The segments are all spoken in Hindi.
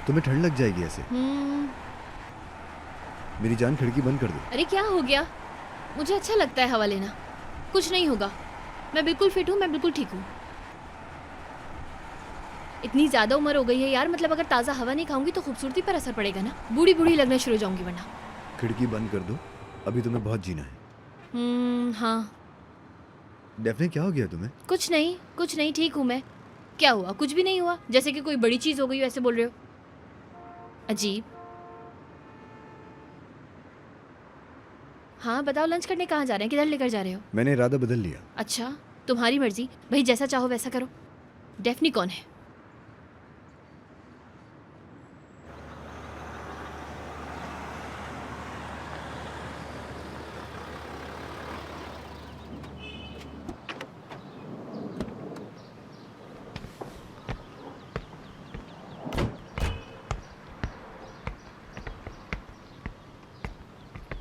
तुम्हें ठंड लग जाएगी ऐसे। मेरी जान, खिड़की बंद कर दो। अरे क्या हो गया? मुझे अच्छा लगता है हवा लेना। कुछ नहीं होगा, मैं बिल्कुल फिट हूँ, मैं बिल्कुल ठीक हूँ। इतनी ज्यादा उम्र हो गई है यार, मतलब अगर ताज़ा हवा नहीं खाऊंगी तो खूबसूरती पर असर पड़ेगा ना। बूढ़ी बूढ़ी लगना शुरू हो जाऊंगी वरना। खिड़की बंद कर दो, अभी तुम्हें बहुत जीना है। हाँ। डेफने, क्या हो गया तुम्हें? कुछ नहीं, ठीक हूँ मैं। क्या हुआ? कुछ भी नहीं हुआ, जैसे कि कोई बड़ी चीज हो गई हो ऐसे बोल रहे हो। अजीब। हाँ बताओ, लंच करने कहाँ जा रहे हैं? किधर लेकर जा रहे हो? मैंने इरादा बदल लिया। अच्छा, तुम्हारी मर्जी भाई, जैसा चाहो वैसा करो। डेफनी कौन है?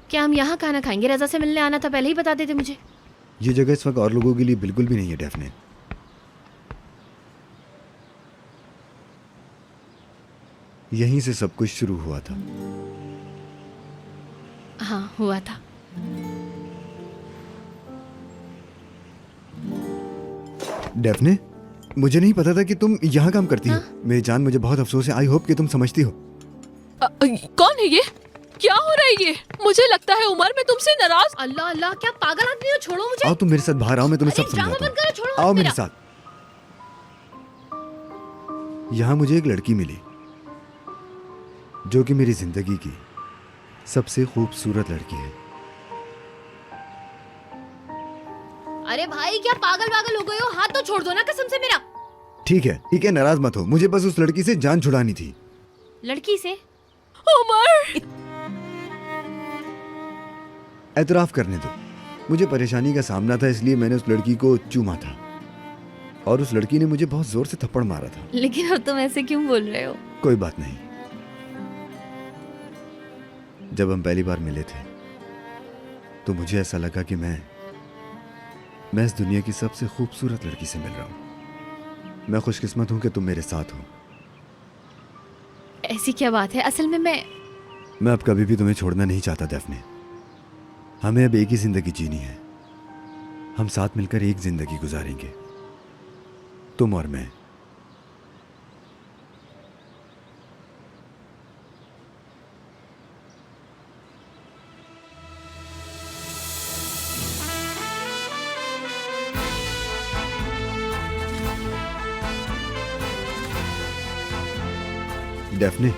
क्या हम यहाँ खाना खाएंगे? रजा से मिलने आना था, पहले ही बता देते मुझे। ये जगह इस वक्त और लोगों के लिए बिल्कुल भी नहीं है डेफने। यहीं से सब कुछ शुरू हुआ था। हाँ हुआ था। डेफने, मुझे नहीं पता था कि तुम यहाँ काम करती हो। हाँ? मेरी जान, मुझे बहुत अफसोस है। आई होप कि तुम समझती हो। कौन है ये? क्या हो रहा है ये? मुझे लगता है उमर मैं तुमसे नाराज। अल्लाह अल्लाह, क्या पागल आदमी हो? छोड़ो मुझे। आओ तुम मेरे साथ बाहर आओ, मैं तुम्हें अरे सब ड्रामा समझाता बंद करो, छोड़ो हूँ। हाथ आओ मेरे मेरा। साथ। यहाँ मुझे एक लड़की मिली जो कि मेरी जिंदगी की सबसे खूबसूरत लड़की है। अरे भाई, क्या पागल वागल हो गए हो? हाथ तो छोड़ दो ना कसम से मेरा। ठीक है, नाराज मत हो। मुझे बस उस लड़की से जान छुड़ानी थी। लड़की से? उमर, एतराफ करने दो, मुझे परेशानी का सामना था, इसलिए मैंने उस लड़की को चूमा था और उस लड़की ने मुझे बहुत जोर से थप्पड़ मारा था। लेकिन अब तुम ऐसे क्यों बोल रहे हो? कोई बात नहीं। जब हम पहली बार मिले थे तो मुझे ऐसा लगा कि मैं इस दुनिया की सबसे खूबसूरत लड़की से मिल रहा हूं। मैं खुशकिस्मत हूं कि तुम मेरे साथ हो। ऐसी क्या बात है? असल में मैं अब कभी भी तुम्हें छोड़ना नहीं चाहता डेफने। हमें अब एक ही जिंदगी जीनी है। हम साथ मिलकर एक जिंदगी गुजारेंगे, तुम और मैं। डेफने,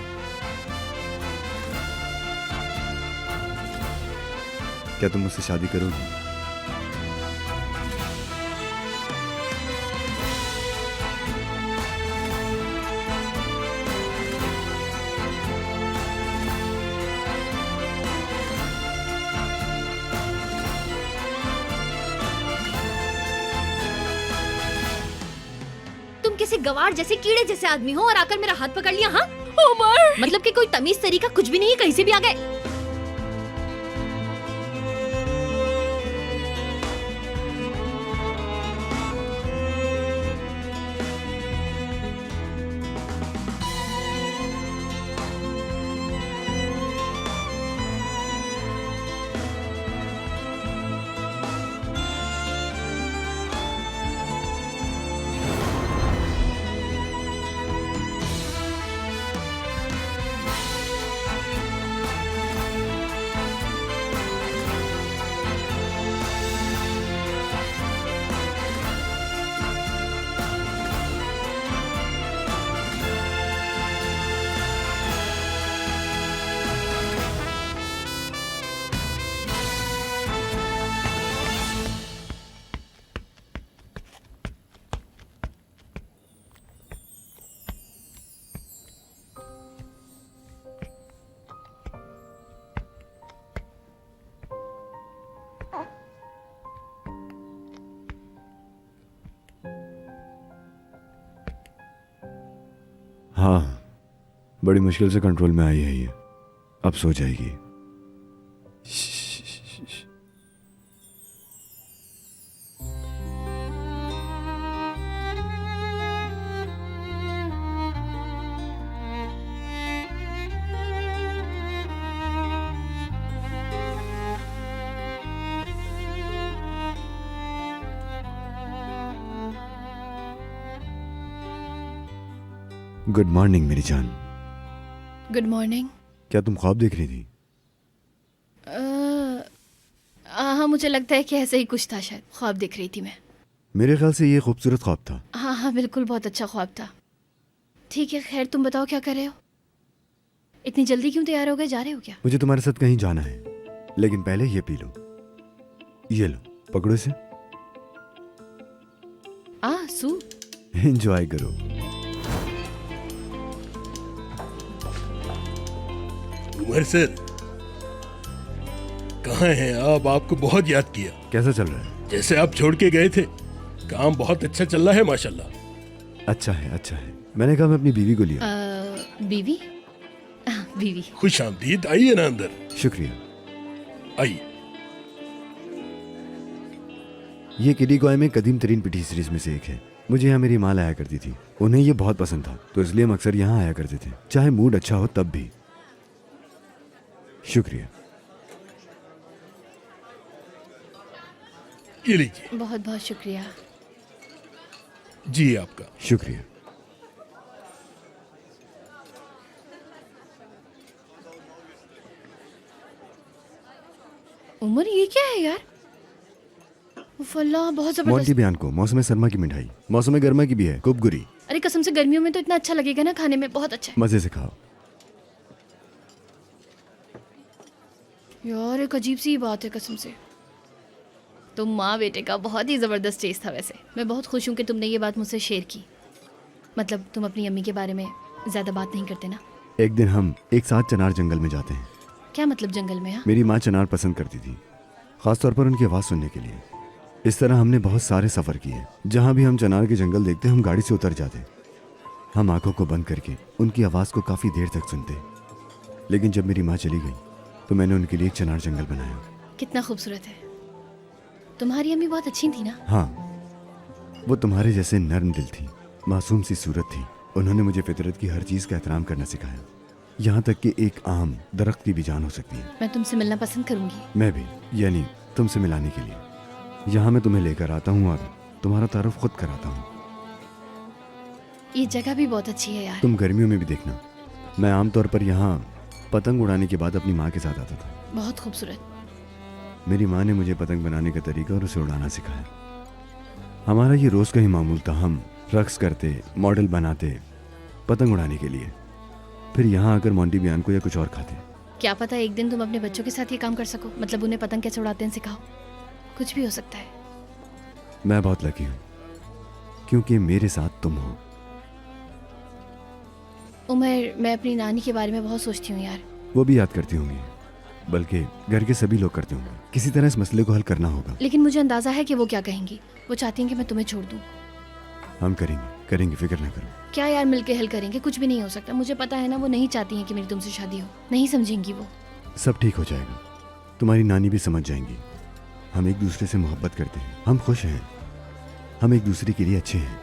क्या तुम मुझसे शादी करोगी? तुम किसी गवार जैसे, कीड़े जैसे आदमी हो और आकर मेरा हाथ पकड़ लिया। हाँ उमर, मतलब कि कोई तमीज तरीका कुछ भी नहीं है, कहीं से भी आ गए। हाँ, बड़ी मुश्किल से कंट्रोल में आई है ये। अब सो जाएगी। गुड मॉर्निंग मेरी जान। Good morning. क्या तुम ख्वाब देख रही थी? हाँ, मुझे लगता है कि ऐसा ही कुछ था, शायद ख्वाब देख रही थी मैं। मेरे ख्याल से ये खूबसूरत ख्वाब था। हाँ हाँ बिल्कुल, बहुत अच्छा ख्वाब था। ठीक है, खैर तुम बताओ क्या कर रहे हो? इतनी जल्दी क्यों तैयार हो गए, जा रहे हो क्या? मुझे तुम्हारे साथ कहीं जाना है, लेकिन पहले ये पी लो। ये लो, पकड़ो इसे, सू। एंजॉय करो। उमर सर, कहाँ हैं आप? आपको बहुत याद किया। कैसा चल रहा है? जैसे आप छोड़ के गए थे, काम बहुत अच्छा चल रहा है माशाल्लाह। अच्छा है, अच्छा है। मैंने कहा मैं अपनी बीवी को लिया। बीवी? बीवी। खुश आमदीद, आइए ना अंदर, शुक्रिया। आइए। ये किडी कॉय में कदीम तरीन पिटी सीरीज में से एक है। मुझे यहाँ मेरी माँ लाया करती थी, उन्हें ये बहुत पसंद था, तो इसलिए हम अक्सर यहाँ आया करते थे, चाहे मूड अच्छा हो तब भी। शुक्रिया। ये लीजिए। बहुत बहुत शुक्रिया। जी आपका। शुक्रिया। उमर, ये क्या है यार? उफ अल्लाह, बहुत मोंटी जबरदस्त। बयान को मौसम सरमा की मिठाई, मौसम गर्मा की भी है, कुबगुरी। अरे कसम से गर्मियों में तो इतना अच्छा लगेगा ना खाने में, बहुत अच्छा है मजे से खाओ। यार। एक अजीब सी बात है कसम से। तुम माँ बेटे का बहुत ही ज़बरदस्त टेस्ट था। वैसे मैं बहुत खुश हूँ कि तुमने ये बात मुझसे शेयर की। मतलब तुम अपनी अम्मी के बारे में ज़्यादा बात नहीं करते ना? एक दिन हम एक साथ चनार जंगल में जाते हैं। क्या मतलब जंगल में? हाँ, मेरी माँ चनार पसंद करती थी, खासतौर पर उनकी आवाज़ सुनने के लिए। इस तरह हमने बहुत सारे सफ़र किए। जहाँ भी हम चनार के जंगल देखते हम गाड़ी से उतर जाते। हम आंखों को बंद करके उनकी आवाज़ को काफ़ी देर तक सुनते। लेकिन जब मेरी माँ चली गई तो मैंने उनके लिए एक चनार जंगल बनाया। कितना खूबसूरत है। तुम्हारी अम्मी बहुत अच्छी थी ना? हाँ, वो तुम्हारे जैसे नर्म दिल थी, मासूम सी सूरत थी। उन्होंने मुझे फितरत की हर चीज़ का एहतराम करना सिखाया, यहाँ तक कि एक आम दरख्त की भी जान हो सकती है। मैं तुमसे मिलना पसंद करूंगी। मैं भी, यानी तुमसे मिलाने के लिए। यहाँ मैं तुम्हें लेकर आता हूँ और तुम्हारा तारुफ खुद कराता हूँ। ये जगह भी बहुत अच्छी है यार। तुम गर्मियों में भी देखना, मैं आमतौर पर यहाँ पतंग उड़ाने के बाद अपनी माँ के साथ आता था। बहुत खूबसूरत। मेरी माँ ने मुझे पतंग बनाने का तरीका और उसे उड़ाना सिखाया। हमारा ये रोज़ का ही मामूल था। हम रक्स करते, मॉडल बनाते पतंग उड़ाने के लिए, फिर यहाँ आकर मोंटी बियान को या कुछ और खाते। क्या पता एक दिन तुम अपने बच्चों के साथ ये काम कर सको, मतलब उन्हें पतंग कैसे उड़ाते हैं सिखाओ। कुछ भी हो सकता है। मैं बहुत लकी हूँ क्योंकि मेरे साथ तुम हो। उमर, मैं अपनी नानी के बारे में बहुत सोचती हूँ यार। वो भी याद करती होंगी, बल्कि घर के सभी लोग करते होंगे। किसी तरह इस मसले को हल करना होगा। लेकिन मुझे अंदाजा है कि वो क्या कहेंगी। वो चाहती हैं कि मैं तुम्हें छोड़ दूँ। हम करेंगे करेंगे, फिक्र ना करो। क्या यार, मिलके हल करेंगे। कुछ भी नहीं हो सकता। मुझे पता है ना, वो नहीं चाहती हैं कि मेरी तुमसे शादी हो। नहीं समझेंगी वो। सब ठीक हो जाएगा। तुम्हारी नानी भी समझ जाएंगी। हम एक दूसरे से मोहब्बत करते हैं, हम खुश हैं, हम एक दूसरे के लिए अच्छे हैं।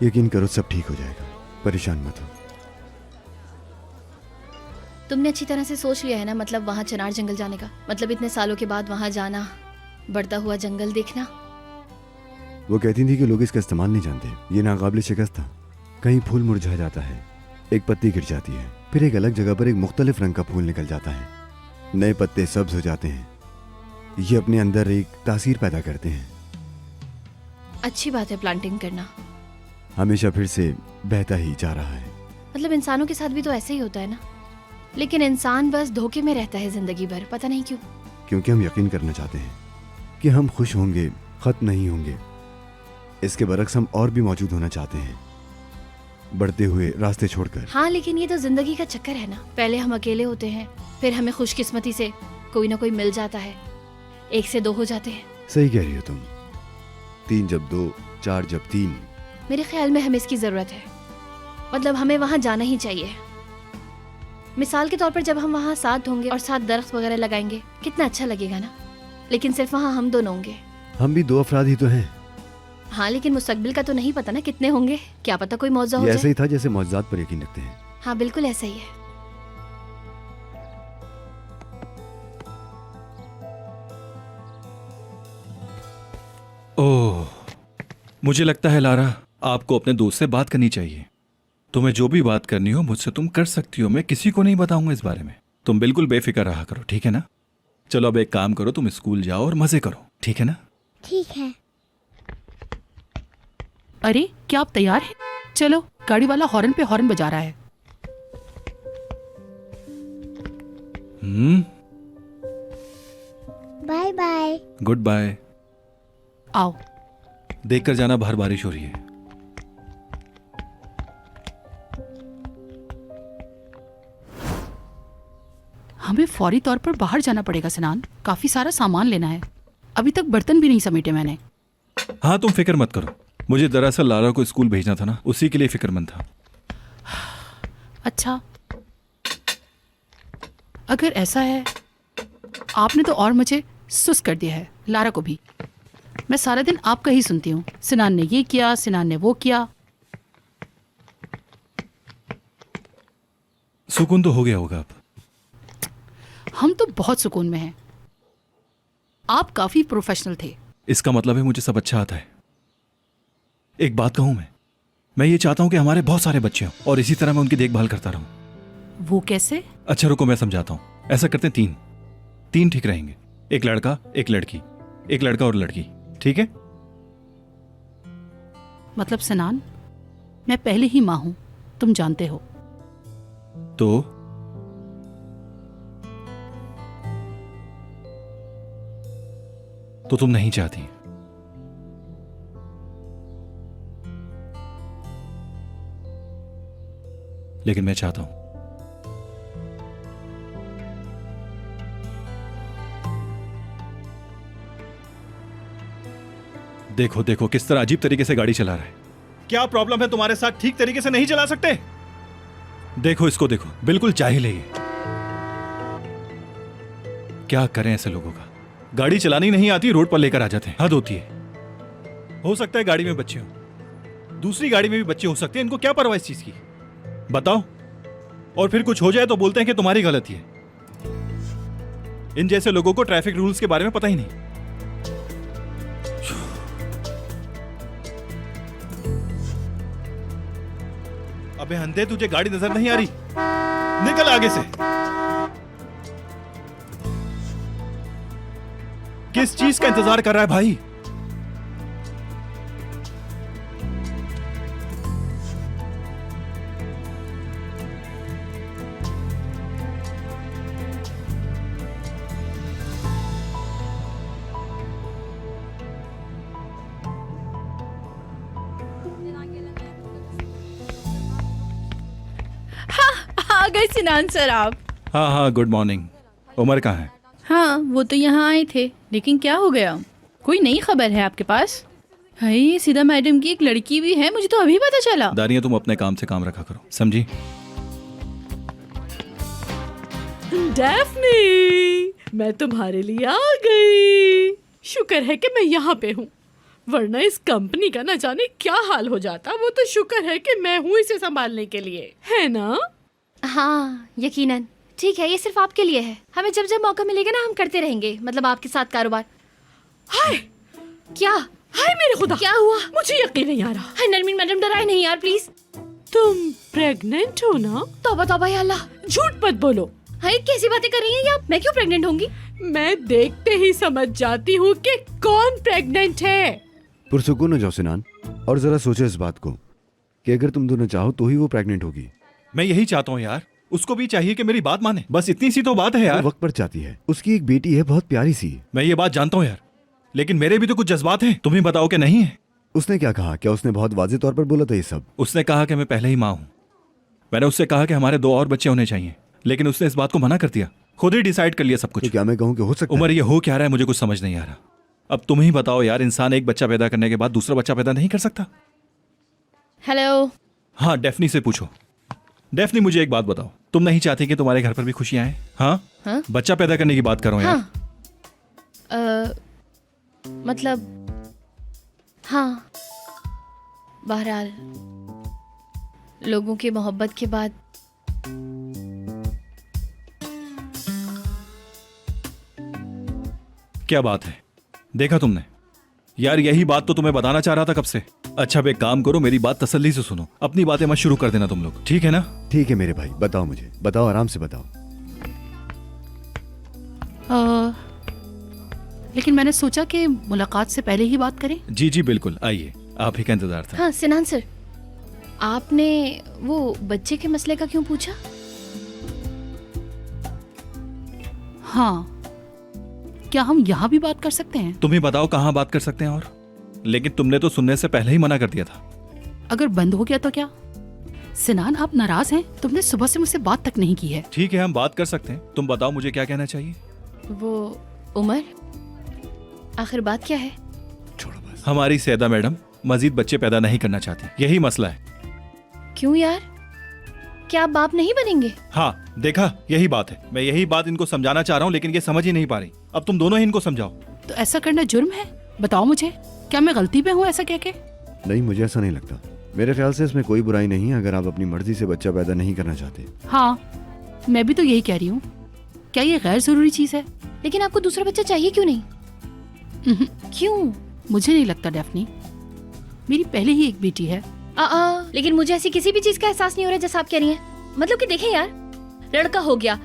यकीन करो सब ठीक हो जाएगा, परेशान मत हो। तुमने अच्छी तरह से सोच लिया है ना, मतलब वहाँ चनार जंगल जाने का? मतलब इतने सालों के बाद वहाँ जाना, बढ़ता हुआ जंगल देखना। वो कहती थी कि लोग इसका इस्तेमाल नहीं जानते। ये नाकाबिल शिकस्त था। कहीं फूल मुरझा जाता है, एक पत्ती गिर जाती है, फिर एक अलग जगह पर एक मुख्तलिफ रंग का फूल निकल जाता है, नए पत्ते सब्ज हो जाते हैं। ये अपने अंदर एक तासीर पैदा करते हैं। अच्छी बात है प्लांटिंग करना। हमेशा फिर से बहता ही जा रहा है। मतलब इंसानों के साथ भी तो ऐसे ही होता है ना। लेकिन इंसान बस धोखे में रहता है जिंदगी भर, पता नहीं क्यों। क्योंकि हम यकीन करना चाहते हैं कि हम खुश होंगे, खत्म नहीं होंगे। इसके बरक्स हम और भी मौजूद होना चाहते हैं, बढ़ते हुए रास्ते छोड़कर। हाँ, लेकिन ये तो जिंदगी का चक्कर है ना। पहले हम अकेले होते हैं, फिर हमें खुशकिस्मती से कोई ना कोई मिल जाता है, 1 से 2 हो जाते हैं। सही कह रही हो तुम। 3 जब 2, 4 जब 3। मेरे ख्याल में हमें इसकी जरूरत है। मतलब हमें वहाँ जाना ही चाहिए। मिसाल के तौर पर जब हम वहाँ साथ होंगे और साथ दरख्त वगैरह लगाएंगे, कितना अच्छा लगेगा ना। लेकिन सिर्फ वहाँ हम दोनों होंगे। हम भी 2 अफराद ही तो हैं। हाँ, लेकिन मुस्तकबिल का तो नहीं पता ना कितने होंगे। क्या पता कोई मौजा हो ये ऐसा जाए। ही था जैसे मौजूदात पर यकीन रखते हैं। हाँ बिल्कुल ऐसा ही है। ओह, मुझे लगता है लारा, आपको अपने दोस्त से बात करनी चाहिए। तुम्हें जो भी बात करनी हो मुझसे तुम कर सकती हो, मैं किसी को नहीं बताऊंगा इस बारे में। तुम बिल्कुल बेफिक्र रहा करो, ठीक है ना? चलो अब एक काम करो, तुम स्कूल जाओ और मजे करो, ठीक है ना? ठीक है। अरे क्या आप तैयार हैं? चलो, गाड़ी वाला हॉर्न पे हॉर्न बजा रहा है। Bye bye. Goodbye. आओ। देखकर जाना, बाहर बारिश हो रही है। हमें फौरी तौर पर बाहर जाना पड़ेगा सिनान, काफी सारा सामान लेना है। अभी तक बर्तन भी नहीं समेटे मैंने। हाँ तुम फिक्र मत करो, मुझे दरअसल लारा को स्कूल भेजना था ना, उसी के लिए फिक्रमंद था। अच्छा, अगर ऐसा है, आपने तो और मुझे सुस्त कर दिया है, लारा को भी। मैं सारा दिन आपका ही सुनती हूँ, सिनान ने ये किया, सिनान ने वो किया। सुकून तो हो गया होगा अब। हम तो बहुत सुकून में हैं। आप काफी प्रोफेशनल थे। इसका मतलब है मुझे सब अच्छा आता है। एक बात कहूं, मैं ये चाहता हूं कि हमारे बहुत सारे बच्चे हों और इसी तरह मैं उनकी देखभाल करता रहूं। वो कैसे? अच्छा रुको, मैं समझाता हूं। ऐसा करते हैं, तीन ठीक रहेंगे। एक लड़का, एक लड़की, एक लड़का और लड़की, ठीक है? मतलब सिनान, मैं पहले ही माँ हूं, तुम जानते हो। तो तुम नहीं चाहती? लेकिन मैं चाहता हूं। देखो देखो किस तरह अजीब तरीके से गाड़ी चला रहा है। क्या प्रॉब्लम है तुम्हारे साथ? ठीक तरीके से नहीं चला सकते? देखो इसको, देखो बिल्कुल जाहिल है ये। क्या करें ऐसे लोगों का? गाड़ी चलानी नहीं आती, रोड पर लेकर आ जाते हैं। हद होती है। हो सकता है गाड़ी में बच्चे हो, दूसरी गाड़ी में भी बच्चे हो सकते हैं, इनको क्या परवाह इस चीज की? बताओ। और फिर कुछ हो जाए तो बोलते हैं कि तुम्हारी गलती है। इन जैसे लोगों को ट्रैफिक रूल्स के बारे में पता ही नहीं। अबे अंधे, तुझे गाड़ी नजर नहीं आ रही? निकल आगे से। किस चीज का इंतजार कर रहा है भाई? आ गए सिनान सर आप। हाँ हाँ, गुड मॉर्निंग। उमर कहाँ है? हाँ वो तो यहाँ आए थे, लेकिन क्या हो गया? कोई नई खबर है आपके पास? हाय, सीधा मैडम की एक लड़की भी है, मुझे तो अभी पता चला। दानिया तुम अपने काम से काम रखा करो, समझी? डैफ्नी, मैं तुम्हारे लिए आ गई। शुक्र है कि मैं यहाँ पे हूँ, वरना इस कंपनी का न जाने क्या हाल हो जाता। वो तो शुक्र है कि मैं हूँ इसे संभालने के लिए, है ना? हाँ यकीनन। ठीक है, ये सिर्फ आपके लिए है। हमें जब जब मौका मिलेगा ना, हम करते रहेंगे, मतलब आपके साथ कारोबार। हाय क्या? हाय मेरे खुदा, क्या हुआ? मुझे यकीन नहीं आ रहा। हाय नरमीन मैडम, डराए नहीं यार प्लीज। तुम प्रेग्नेंट हो ना? तौबा तौबा या अल्लाह, झूठ मत बोलो। हाय कैसी बातें कर रही हैं आप? मैं क्यों प्रेग्नेंट होंगी? मैं देखते ही समझ जाती हूँ कि कौन प्रेग्नेंट है। पुरसुकून हो जाओ सिनान, और जरा सोचो इस बात को कि अगर तुम दोनों चाहो तो ही वो प्रेग्नेंट होगी। मैं यही चाहता हूँ यार, उसको भी चाहिए कि मेरी बात माने, बस इतनी सी तो बात है यार। वो वक्त पर चाहती है, उसकी एक बेटी है बहुत प्यारी सी। मैं ये बात जानता हूँ यार, लेकिन मेरे भी तो कुछ जज्बात हैं, तुम ही बताओ कि नहीं है? उसने क्या कहा? क्या उसने बहुत वाज़ेह तौर पर बोला था ये सब? उसने कहा कि मैं पहले ही माँ हूँ। मैंने उससे कहा कि हमारे 2 और बच्चे होने चाहिए, लेकिन उसने इस बात को मना कर दिया। खुद ही डिसाइड कर लिया सब तो कुछ। क्या मैं कहूँ कि हो सकता उमर है? ये हो क्या रहा है, मुझे कुछ समझ नहीं आ रहा। अब तुम ही बताओ यार, इंसान एक बच्चा पैदा करने के बाद दूसरा बच्चा पैदा नहीं कर सकता? हेलो। हाँ डेफनी से पूछो। डेफनी मुझे एक बात बताओ, तुम नहीं चाहती कि तुम्हारे घर पर भी खुशियां आए? हाँ? बच्चा पैदा करने की बात करो यार। हाँ मतलब हाँ, बहरहाल लोगों की मोहब्बत के बाद क्या बात है, देखा तुमने? यार यही बात तो तुम्हें बताना चाह रहा था कब से। अच्छा अब एक काम करो, मेरी बात तसल्ली से सुनो, अपनी बातें मत शुरू कर देना तुम लोग, ठीक है ना? ठीक है मेरे भाई, बताओ मुझे, बताओ, आराम से बताओ। लेकिन मैंने सोचा कि मुलाकात से पहले ही बात करें। जी जी बिल्कुल, आइए, आप ही का इंतजार था। हाँ सिनान सर, आपने वो बच्चे के मसले का क्यों पूछा? हाँ, क्या हम यहाँ भी बात कर सकते हैं? तुम ही बताओ कहाँ बात कर सकते हैं और? लेकिन तुमने तो सुनने से पहले ही मना कर दिया था। अगर बंद हो गया तो क्या? सिनान आप नाराज हैं? तुमने सुबह से मुझसे बात तक नहीं की है। ठीक है हम बात कर सकते हैं, तुम बताओ मुझे क्या कहना चाहिए। वो उमर, आखिर बात क्या है? छोड़ो बस। हमारी सैदा मैडम मजीद बच्चे पैदा नहीं करना चाहती, यही मसला है। क्यों यार, क्या आप बाप नहीं बनेंगे? हाँ देखा, यही बात है, मैं यही बात इनको समझाना चाह रहा हूँ लेकिन ये समझ ही नहीं पा रही। अब तुम दोनों ही इनको समझाओ। तो ऐसा करना जुर्म है? बताओ मुझे, क्या मैं गलती पे हूँ ऐसा कह के? नहीं, मुझे ऐसा नहीं लगता। मेरे ख्याल से इसमें कोई बुराई नहीं है अगर आप अपनी मर्जी से बच्चा पैदा नहीं करना चाहते। हाँ, मैं भी तो यही कह रही हूँ। क्या ये गैर जरूरी चीज है? लेकिन आपको दूसरा बच्चा चाहिए क्यों नहीं? क्यों? मुझे नहीं लगता डेफनी, मेरी पहले ही एक बेटी है। लेकिन मुझे ऐसी किसी भी चीज का एहसास नहीं हो रहा जैसा आप कह रही हैं। मतलब कि देखें यार, लड़का हो गया,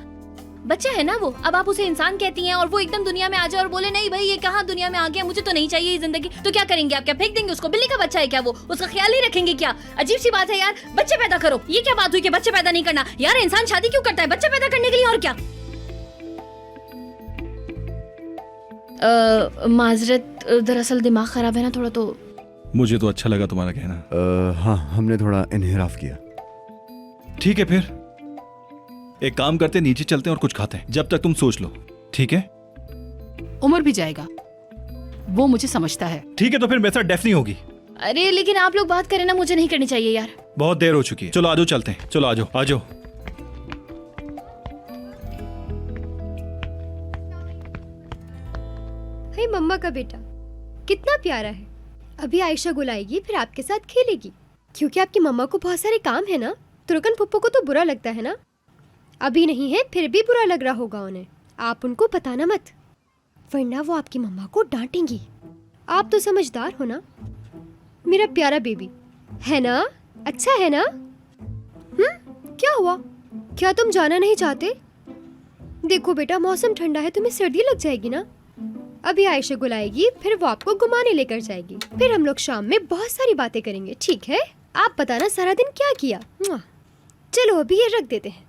बच्चा है ना वो, अब आप उसे इंसान कहती हैं और वो एकदम दुनिया में आ जाए और बोले नहीं भाई ये कहाँ दुनिया में आ गया, मुझे तो नहीं चाहिए ये जिंदगी, तो क्या करेंगे आप? क्या फेंक देंगे उसको? बिल्ली का बच्चा है क्या वो? उसका ख्याल नहीं रखेंगे क्या? अजीब सी बात है यार, बच्चे पैदा करो, ये क्या बात हुई कि बच्चे पैदा नहीं करना? यार इंसान शादी क्यों करता है? बच्चे पैदा करने के लिए, और क्या? माजरत, दरअसल दिमाग खराब है ना थोड़ा, तो मुझे तो अच्छा लगा तुम्हारा कहना। हाँ, हमने थोड़ा इन्हिराफ किया। ठीक है फिर एक काम करते, नीचे चलते हैं और कुछ खाते हैं, जब तक तुम सोच लो, ठीक है? उमर भी जाएगा, वो मुझे समझता है। ठीक है तो फिर मेरे साथ डेफनी होगी। अरे लेकिन आप लोग बात करें ना, मुझे नहीं करनी चाहिए यार। बहुत देर हो चुकी है, चलो आजो चलते हैं, चलो आजो आजो। हे मम्मा का बेटा कितना प्यारा है। अभी आयशा गुल आएगी, फिर आपके साथ खेलेगी, क्योंकि आपकी मम्मा को बहुत सारे काम है ना। तुर्कन पुप्पो को तो बुरा लगता है ना, अभी नहीं है फिर भी बुरा लग रहा होगा उन्हें। आप उनको बताना मत, वरना वो आपकी मम्मा को डांटेंगी। आप तो समझदार हो ना मेरा प्यारा बेबी, है ना? अच्छा है ना? क्या हुआ? क्या तुम जाना नहीं चाहते? देखो बेटा, मौसम ठंडा है, तुम्हें सर्दी लग जाएगी ना। अभी आयशा गुल आएगी, फिर वो आपको घुमाने लेकर जाएगी, फिर हम लोग शाम में बहुत सारी बातें करेंगे, ठीक है? आप बताना सारा दिन क्या किया। चलो अभी ये रख देते हैं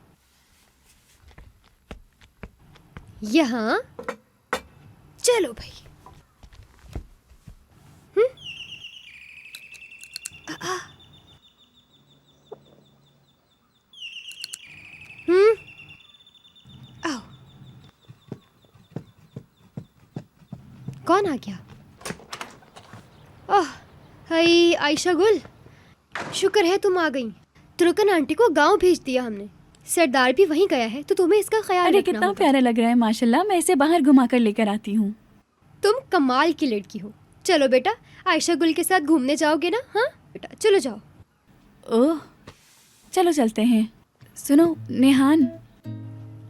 यहाँ। चलो भाई। आओ। कौन आ गया? हाय आयशा गुल, शुक्र है तुम आ गई। तुर्कन आंटी को गांव भेज दिया हमने, सरदार भी वहीं गया है, तो तुम्हें इसका ख्याल अरे रखना कितना होगा। प्यारा लग रहा है माशाल्लाह, मैं इसे बाहर घुमा कर लेकर आती हूँ। तुम कमाल की लड़की हो। चलो बेटा, आयशा गुल के साथ घूमने जाओगे ना? हाँ बेटा चलो जाओ। ओह चलो चलते हैं। सुनो नेहान,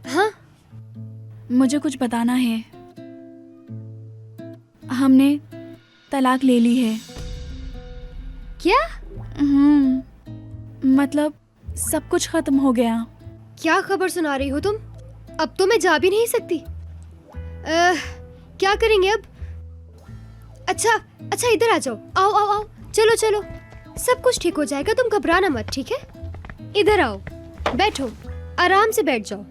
हाँ मुझे कुछ बताना है। हमने तलाक ले ली है। क्या? मतलब सब कुछ खत्म हो गया। क्या खबर सुना रही हो तुम? अब तो मैं जा भी नहीं सकती। क्या करेंगे अब? अच्छा इधर आ जाओ। आओ आओ आओ, चलो चलो, सब कुछ ठीक हो जाएगा, तुम घबराना मत, ठीक है? इधर आओ, बैठो, आराम से बैठ जाओ।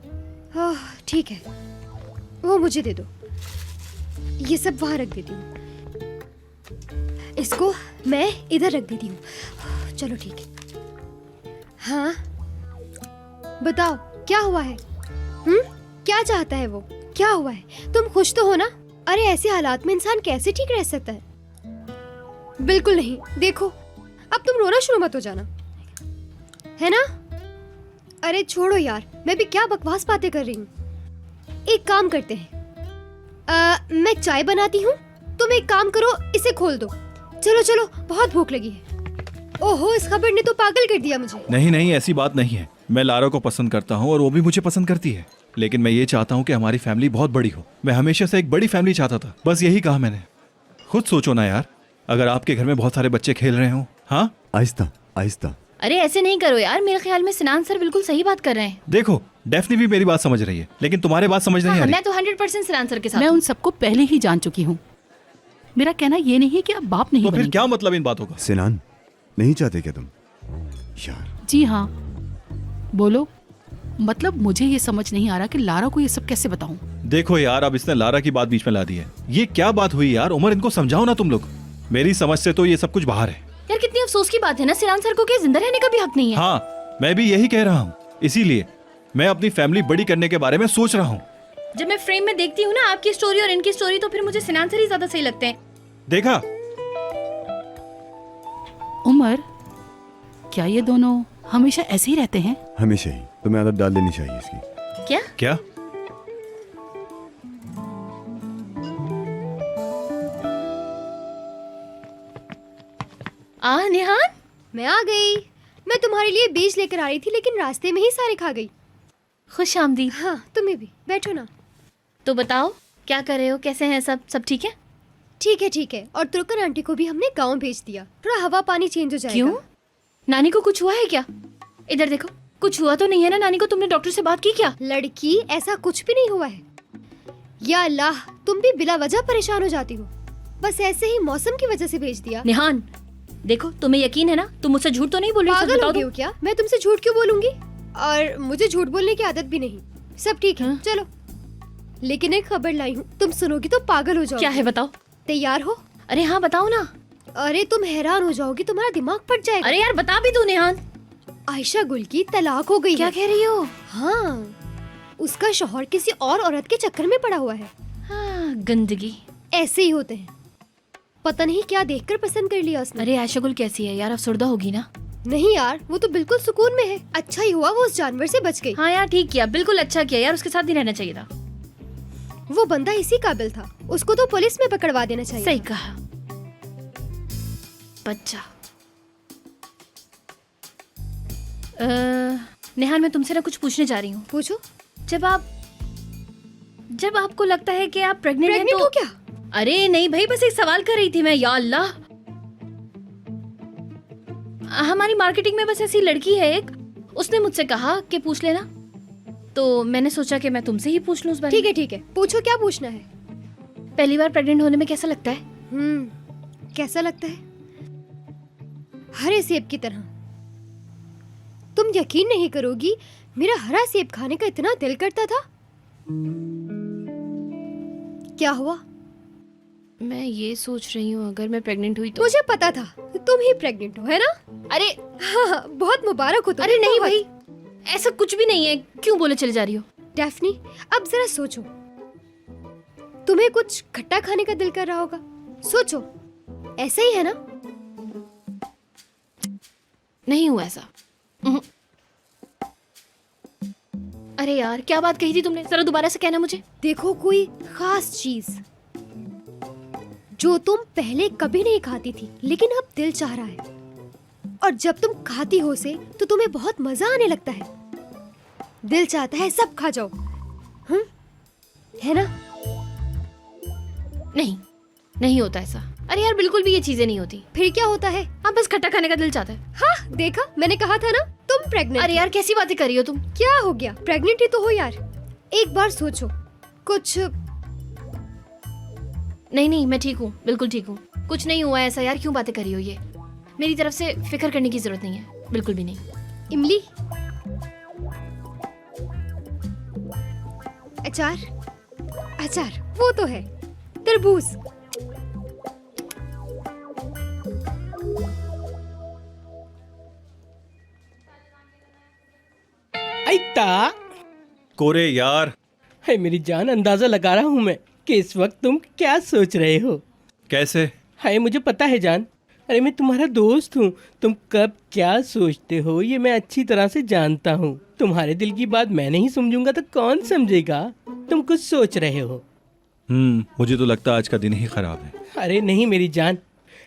ठीक है, वो मुझे दे दो, ये सब वहां रख देती हूँ, इसको मैं इधर रख देती हूँ। चलो ठीक है। हाँ बताओ क्या हुआ है? क्या चाहता है वो? क्या हुआ है? तुम खुश तो हो ना? अरे ऐसे हालात में इंसान कैसे ठीक रह सकता है? बिल्कुल नहीं। देखो अब तुम रोना शुरू मत हो जाना, है ना? अरे छोड़ो यार, मैं भी क्या बकवास बातें कर रही हूँ। एक काम करते हैं, मैं चाय बनाती हूँ, तुम एक काम करो, इसे खोल दो। चलो चलो, बहुत भूख लगी है। ओहो, इस खबर ने तो पागल कर दिया मुझे। नहीं नहीं, ऐसी बात नहीं है। मैं लारा को पसंद करता हूँ और वो भी मुझे पसंद करती है, लेकिन मैं ये चाहता हूँ कि हमारी फैमिली बहुत बड़ी हो। मैं हमेशा से एक बड़ी फैमिली चाहता था, बस यही कहा मैंने। खुद सोचो ना यार, अगर आपके घर में बहुत सारे बच्चे खेल रहे हो? हाँ, आहिस्ता आहिस्ता। अरे ऐसे नहीं करो यार, मेरे ख्याल में सिनान सर बिल्कुल सही बात कर रहे हैं। देखो डेफनी भी मेरी बात समझ रही है, लेकिन तुम्हारे बात समझ नहीं आ हाँ, रही। मैं तो 100% सिनान सर के साथ मैं हूँ। उन सबको पहले ही जान चुकी हूँ। मेरा कहना ये नहीं है कि आप बाप नहीं तो फिर बनेंगे। क्या मतलब इन बातों का? सिनान, नहीं चाहते क्या तुम? यार जी हाँ, बोलो। मतलब मुझे ये समझ नहीं आ रहा कि लारा को ये सब कैसे बताऊं। देखो यार, अब इसने लारा की बात बीच में ला दी है। ये क्या बात हुई यार? उमर, इनको समझाओ ना तुम लोग। मेरी समझ से तो ये सब कुछ बाहर है। यार कितनी अफसोस की बात है ना, सिनान सर को क्या जिंदा रहने का भी हक नहीं है? हाँ, मैं भी यही कह रहा हूँ। इसीलिए मैं अपनी फैमिली बड़ी करने के बारे में सोच रहा हूँ। जब मैं फ्रेम में देखती हूँ ना आपकी स्टोरी और इनकी स्टोरी, तो फिर मुझे सिनान सर ही ज्यादा सही लगते हैं। देखा? उमर, क्या ये दोनों हमेशा ऐसे ही रहते हैं? हमेशा ही। तुम्हें आदत डाल देनी चाहिए इसकी। क्या? क्या? निहान, मैं आ गई। मैं तुम्हारे लिए बीज लेकर आ रही थी, लेकिन रास्ते में ही सारे खा गई। खुश आमदीद। हाँ, तुम्हें भी। बैठो ना। तो बताओ क्या कर रहे हो, कैसे हैं सब? सब ठीक है? ठीक है ठीक है। और तुर्कन आंटी को भी हमने गांव भेज दिया, थोड़ा हवा पानी चेंज हो जाएगा। क्यों? नानी को कुछ हुआ है क्या? इधर देखो, कुछ हुआ तो नहीं है ना नानी को? तुमने डॉक्टर से बात की क्या? लड़की, ऐसा कुछ भी नहीं हुआ है। या अल्लाह, तुम भी बिला वजह परेशान हो जाती हो। बस ऐसे ही मौसम की वजह से भेज दिया। निहान देखो, तुम्हें यकीन है ना? तुम मुझसे झूठ तो नहीं बोल रही? सच पागल बताओ हो गई तुम। हो क्या? मैं तुमसे झूठ क्यों बोलूंगी? और मुझे झूठ बोलने की आदत भी नहीं। सब ठीक है, चलो। लेकिन एक खबर लाई हूँ, तुम सुनोगी तो पागल हो जाओगी। क्या है बताओ? तैयार हो? अरे हाँ बताओ ना। अरे तुम हैरान हो जाओगी, तुम्हारा दिमाग फट जाएगा। अरे यार बता भी दो निहान। आयशा गुल की तलाक हो गई क्या है। कह रही हो? हाँ, उसका शौहर किसी और औरत के चक्कर में पड़ा हुआ है। हाँ, गंदगी। ऐसे ही होते हैं। पता नहीं क्या देखकर पसंद कर लिया उसने। अरे आयशा गुल कैसी है यार? अफसरदा होगी ना? नहीं यार, वो तो बिल्कुल सुकून में है। अच्छा ही हुआ वो उस जानवर से बच गई। हाँ यार ठीक किया, बिल्कुल अच्छा किया यार, उसके साथ ही रहना चाहिए था। वो बंदा इसी काबिल था, उसको तो पुलिस में पकड़वा देना चाहिए। सही कहा। बच्चा। नेहान, मैं तुमसे ना कुछ पूछने जा रही हूँ। पूछो। जब आपको लगता है कि आप प्रेग्नेंट हैं प्रेग्नेंट तो हो क्या? अरे नहीं भाई, बस एक सवाल कर रही थी मैं। या अल्लाह, हमारी मार्केटिंग में बस ऐसी लड़की है एक, उसने मुझसे कहा कि पूछ लेना, तो मैंने सोचा कि मैं तुमसे ही पूछ लूं उस बारे में। ठीक है, पूछो क्या पूछना है। पहली बार प्रेग्नेंट होने में कैसा लगता है? कैसा लगता है? हरे सेब की तरह। तुम यकीन नहीं करोगी, मेरा हरा सेब खाने का इतना दिल करता था। क्या हुआ? मैं ये सोच रही हूँ अगर मैं प्रेग्नेंट हुई तो। मुझे पता था तुम ही प्रेग्नेंट हो, है ना? अरे हाँ, बहुत मुबारक हो तुम्हें। अरे नहीं बहुत। भाई, ऐसा कुछ भी नहीं है, क्यों बोले चले जा रही हो? डैफ्नी, अब जरा सोचो, तुम्हें कुछ खट्टा खाने का दिल कर रहा होगा। सोचो, ऐसा ही है ना? नहीं हुआ ऐसा। अरे यार क्या बात कही थी तुमने? जरा दोबारा से कहना मुझे। देखो, कोई खास चीज जो तुम पहले कभी नहीं खाती थी, लेकिन अब दिल चाह रहा है, और जब तुम खाती हो उसे तो तुम्हें बहुत मजा आने लगता है। दिल चाहता है सब खा जाओ, है ना? नहीं होता ऐसा। अरे यार बिल्कुल भी ये चीजें नहीं होती। फिर क्या होता है? हाँ, बस खट्टा खाने का दिल चाहता है। हाँ, देखा, मैंने कहा था ना तुम प्रेग्नेंट। अरे यार कैसी बातें कर रही हो तुम? क्या हो गया? प्रेग्नेंट ही तो हो यार। एक बार सोचो। कुछ नहीं, मैं ठीक हूँ, बिल्कुल ठीक हूँ। कुछ नहीं हुआ ऐसा यार, क्यों बातें कर रही हो? ये मेरी तरफ से फिक्र करने की जरूरत नहीं है, बिल्कुल भी नहीं। इमली, अचार वो तो है। तरबूज, आइता। कोरे यार। है मेरी जान, अंदाजा लगा रहा हूँ मैं कि इस वक्त तुम क्या सोच रहे हो। कैसे? हाय, मुझे पता है जान। अरे मैं तुम्हारा दोस्त हूँ, तुम कब क्या सोचते हो ये मैं अच्छी तरह से जानता हूँ। तुम्हारे दिल की बात मैं नहीं समझूंगा तो कौन समझेगा? तुम कुछ सोच रहे हो। मुझे तो लगता है आज का दिन ही खराब है। अरे नहीं मेरी जान,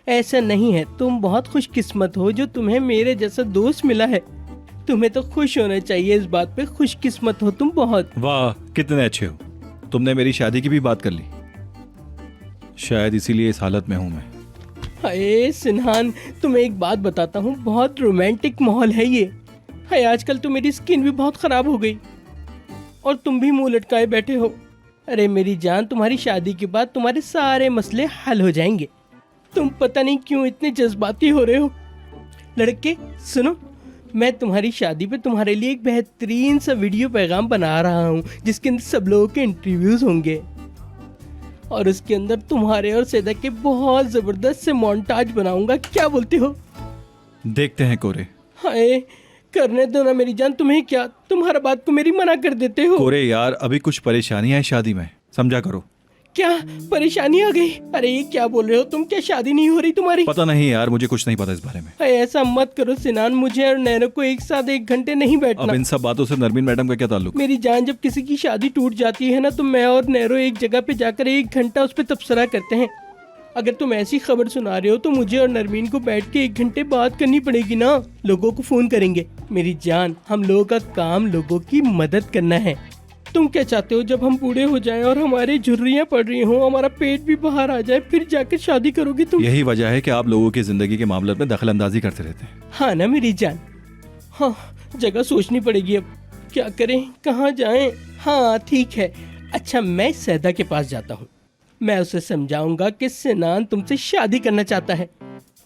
ऐसा नहीं है। तुम बहुत खुशकिस्मत हो जो तुम्हें मेरे जैसा दोस्त मिला है। तुम्हें तो खुश होना चाहिए इस बात पे। खुशकिस्मत हो तुम बहुत। वाह, कितने अच्छे हो। तुमने मेरी शादी की भी बात कर ली। शायद इसीलिए इस हालत में हूं मैं। हाय सिनहान, तुम्हें एक बात बताता हूँ, बहुत रोमांटिक माहौल है ये। हाय आजकल तो मेरी स्किन भी बहुत खराब हो गई और तुम भी मुंह लटकाए बैठे हो। अरे मेरी जान, तुम्हारी शादी के बाद तुम्हारे सारे मसले हल हो जाएंगे। तुम पता नहीं क्यों इतने जज्बाती हो रहे हो। लड़के सुनो, मैं तुम्हारी शादी पे तुम्हारे लिए एक बेहतरीन सा वीडियो पैगाम बना रहा हूँ जिसके अंदर सब लोगों के इंटरव्यूज होंगे और उसके अंदर तुम्हारे और सैदा के बहुत जबरदस्त से मोन्टाज बनाऊंगा। क्या बोलते हो? देखते हैं कोरे। हाय करने दो ना मेरी जान, तुम्हें क्या, तुम हर बात को मेरी मना कर देते हो। कोरे यार, अभी कुछ परेशानियां हैं शादी में, समझा करो। क्या परेशानी आ गई? अरे ये क्या बोल रहे हो तुम? क्या शादी नहीं हो रही तुम्हारी? पता नहीं यार, मुझे कुछ नहीं पता इस बारे में। हाय ऐसा मत करो सिनान, मुझे और नैनो को एक साथ 1 घंटे नहीं बैठना। अब इन सब बातों से नरमीन मैडम का क्या ताल्लुक? मेरी जान, जब किसी की शादी टूट जाती है ना तो मैं और नैरो एक जगह पे जाकर 1 घंटा उस पर तबसरा करते हैं। अगर तुम ऐसी खबर सुना रहे हो तो मुझे और नरमीन को बैठ के 1 घंटे बात करनी पड़ेगी ना। लोगों को फोन करेंगे। मेरी जान, हम लोगों का काम लोगों की मदद करना है। तुम क्या चाहते हो, जब हम बूढ़े हो जाएं और हमारी झुर्रियां पड़ रही हो, हमारा पेट भी बाहर आ जाए, फिर जाकर शादी करोगे तुम? यही वजह है कि आप लोगों की जिंदगी के मामले में दखल अंदाजी करते रहते हैं। हाँ ना मेरी जान। हाँ जगह सोचनी पड़ेगी अब, क्या करें, कहाँ जाएं। हाँ ठीक है, अच्छा मैं सैदा के पास जाता हूँ। मैं उसे समझाऊंगा कि सिनान तुमसे शादी करना चाहता है।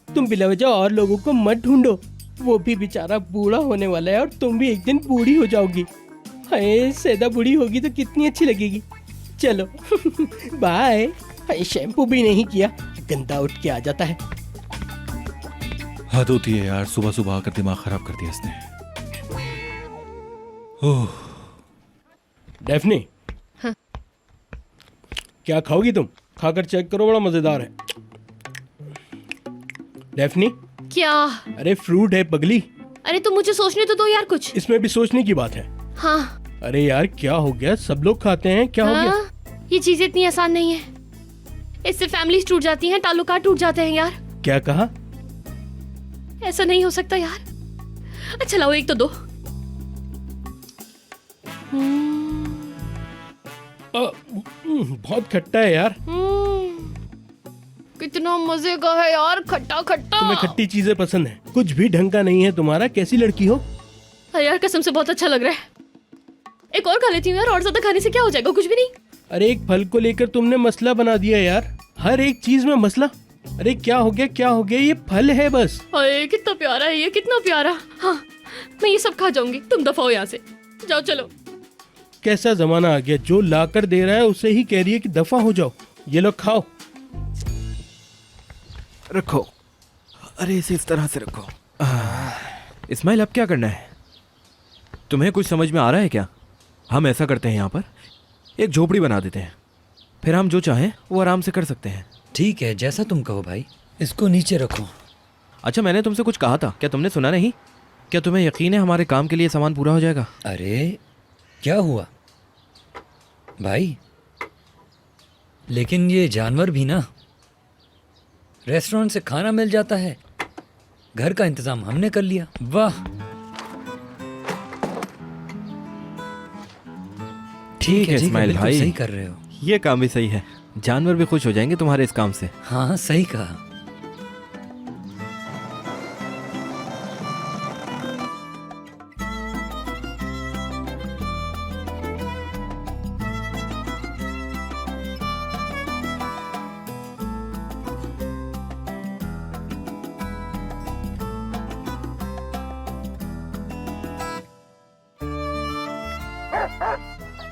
तुम बिलावजह और लोगों को मत ढूंढो, वो भी बेचारा बूढ़ा होने वाला है और तुम भी एक दिन बूढ़ी हो जाओगी। हाय सैदा बूढ़ी होगी तो कितनी अच्छी लगेगी। चलो बाय। हाय शैम्पू भी नहीं किया, गंदा उठ के आ जाता है। हद होती है यार, सुबह सुबह आकर दिमाग खराब कर दिया इसने। ओह डेफनी, हाँ। क्या खाओगी तुम? खाकर चेक करो, बड़ा मजेदार है। डेफनी, क्या? अरे फ्रूट है पगली। अरे तुम मुझे सोचने तो दो यार कुछ। इसमें भी सोचने की बात है। हाँ। अरे यार क्या हो गया, सब लोग खाते हैं, क्या हो गया? ये चीजें इतनी आसान नहीं है, इससे फैमिलीज टूट जाती हैं, ताल्लुकात टूट जाते हैं यार। क्या कहा? ऐसा नहीं हो सकता यार। अच्छा लाओ एक तो दो। बहुत खट्टा है यार। कितना मजे का है यार, खट्टा खट्टा। तुम्हें खट्टी चीजें पसंद है? कुछ भी ढंग का नहीं है तुम्हारा, कैसी लड़की हो? अरे यार कसम से बहुत अच्छा लग रहा है। एक और खा लेती हूँ यार, और ज्यादा खाने से क्या हो जाएगा, कुछ भी नहीं। अरे एक फल को लेकर तुमने मसला बना दिया यार, हर एक चीज में मसला। अरे क्या हो गया, क्या हो गया? ये फल है बस। अरे कितना प्यारा है ये, कितना प्यारा। हाँ मैं ये सब खा जाऊंगी, तुम दफा हो यहाँ से, जाओ चलो। कैसा जमाना आ गया, जो लाकर दे रहा है उसे ही कह रही है कि दफा हो जाओ। ये लो खाओ। रखो। अरे इसे इस तरह से रखो। इस्माइल अब क्या करना है? तुम्हें कुछ समझ में आ रहा है क्या? हम ऐसा करते हैं, यहाँ पर एक झोपड़ी बना देते हैं, फिर हम जो चाहें वो आराम से कर सकते हैं। ठीक है, जैसा तुम कहो भाई। इसको नीचे रखो। अच्छा मैंने तुमसे कुछ कहा था, क्या तुमने सुना नहीं? क्या तुम्हें यकीन है हमारे काम के लिए सामान पूरा हो जाएगा? अरे क्या हुआ भाई? लेकिन ये जानवर भी ना, रेस्टोरेंट से खाना मिल जाता है, घर का इंतजाम हमने कर लिया। वाह ठीक है इस्माइल बिल्कुल भाई, सही कर रहे हो। ये काम भी सही है, जानवर भी खुश हो जाएंगे तुम्हारे इस काम से। हाँ सही कहा।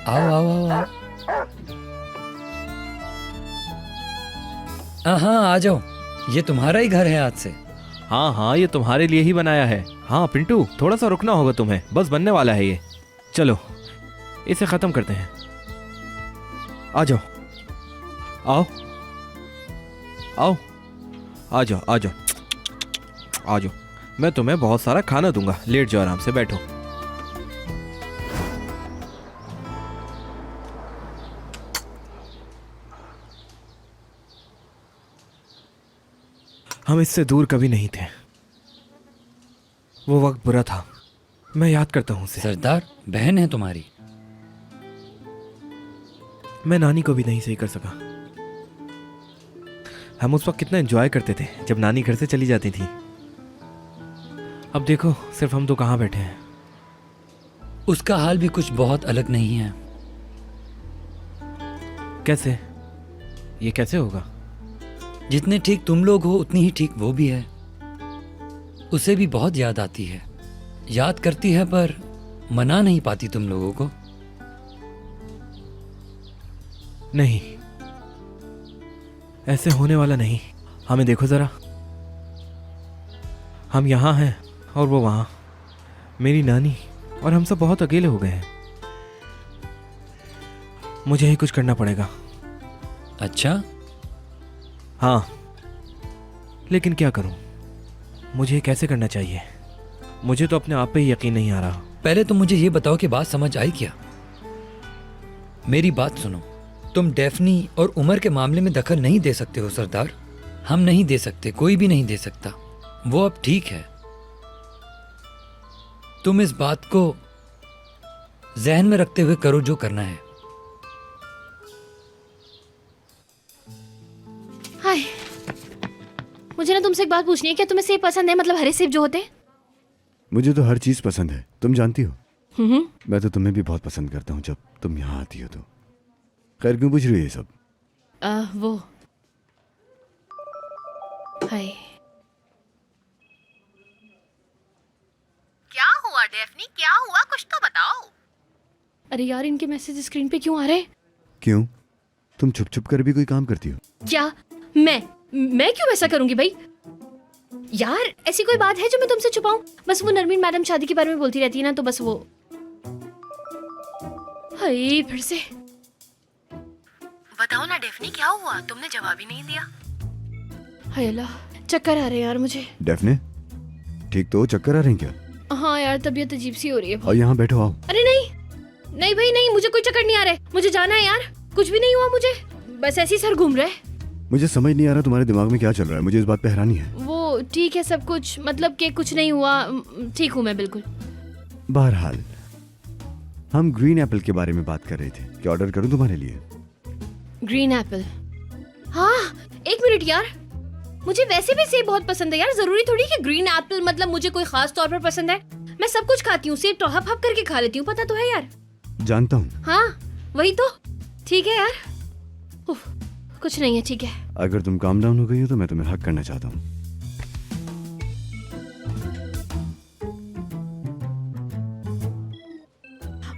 आओ आओ आओ आओ। हाँ आ जाओ, ये तुम्हारा ही घर है आज से। हाँ हाँ ये तुम्हारे लिए ही बनाया है। हाँ पिंटू, थोड़ा सा रुकना होगा तुम्हें, बस बनने वाला है ये। चलो इसे खत्म करते हैं। आ जाओ, आओ आओ, आ जाओ आ जाओ आ जाओ। मैं तुम्हें बहुत सारा खाना दूंगा, लेट जाओ, आराम से बैठो। हम इससे दूर कभी नहीं थे, वो वक्त बुरा था, मैं याद करता हूँ उसे। सरदार, बहन है तुम्हारी। मैं नानी को भी नहीं सही कर सका, हम उस वक्त कितना एंजॉय करते थे जब नानी घर से चली जाती थी। अब देखो सिर्फ हम तो कहाँ बैठे हैं। उसका हाल भी कुछ बहुत अलग नहीं है। कैसे? ये कैसे होगा? जितने ठीक तुम लोग हो उतनी ही ठीक वो भी है। उसे भी बहुत याद आती है, याद करती है पर मना नहीं पाती तुम लोगों को। नहीं, ऐसे होने वाला नहीं। हमें देखो जरा, हम यहाँ हैं और वो वहाँ। मेरी नानी और हम सब बहुत अकेले हो गए हैं। मुझे ही कुछ करना पड़ेगा। अच्छा? हाँ, लेकिन क्या करूं? मुझे कैसे करना चाहिए? मुझे तो अपने आप पे ही यकीन नहीं आ रहा। पहले तो मुझे ये बताओ कि बात समझ आई क्या? मेरी बात सुनो, तुम डेफनी और उमर के मामले में दखल नहीं दे सकते हो सरदार। हम नहीं दे सकते, कोई भी नहीं दे सकता। वो अब ठीक है। तुम इस बात को जहन में रखते हुए करो जो करना है। हाय, मुझे ना तुमसे एक बात पूछनी है। क्या तुम्हें सेब पसंद है? मतलब हरे सेब जो होते हैं। मुझे तो हर चीज पसंद है, तुम जानती हो। मैं तो तुम्हें भी बहुत पसंद करता हूँ जब तुम यहाँ आती हो तो। खैर क्यों पूछ रही हो ये सब? वो हाय, क्या हुआ डेफनी, क्या हुआ? कुछ तो बताओ। अरे यार, इनके मैसेज स्क्रीन पे क्यों आ रहे हैं? क्यों? तुम छुप छुप कर भी कोई काम करती हो क्या? मैं क्यों ऐसा करूंगी भाई? यार ऐसी कोई बात है जो मैं तुमसे छुपाऊं? बस वो नरमीन मैडम शादी के बारे में बोलती रहती है ना, तो बस वो। हाय, फिर से। बताओ ना डेफनी, क्या हुआ? तुमने जवाब ही नहीं दिया। हाय अल्लाह, चक्कर आ रहे हैं यार मुझे। डेफने, ठीक तो हो? चक्कर आ रहे हैं क्या? हाँ यार, तबीयत अजीब सी हो रही है। और यहाँ बैठो, आओ। अरे नहीं भाई नहीं, मुझे कोई चक्कर नहीं आ रहा है। मुझे जाना है यार, कुछ भी नहीं हुआ मुझे, बस ऐसे ही सर घूम रहा है। मुझे समझ नहीं आ रहा तुम्हारे दिमाग में क्या चल रहा है। मुझे इस बात पे हैरानी है। वो ठीक है सब कुछ, मतलब कि कुछ नहीं हुआ, ठीक हूँ मैं बिल्कुल। बहरहाल हम ग्रीन एप्पल के बारे में बात कर रहे थे। क्या ऑर्डर करूं तुम्हारे लिए? Green Apple? हाँ, एक मिनट यार, मुझे वैसे भी सेब बहुत पसंद है यार। जरूरी थोड़ी कि ग्रीन एप्पल मतलब मुझे कोई खास तौर पर पसंद है। मैं सब कुछ खाती हूँ, सेब तो हप हप करके खा लेती हूँ, पता तो है यार। जानता हूँ। हाँ वही तो, ठीक है यार। उफ, कुछ नहीं है, ठीक है। अगर तुम काम डाउन हो गई हो तो मैं तुम्हें हक करना चाहता हूँ।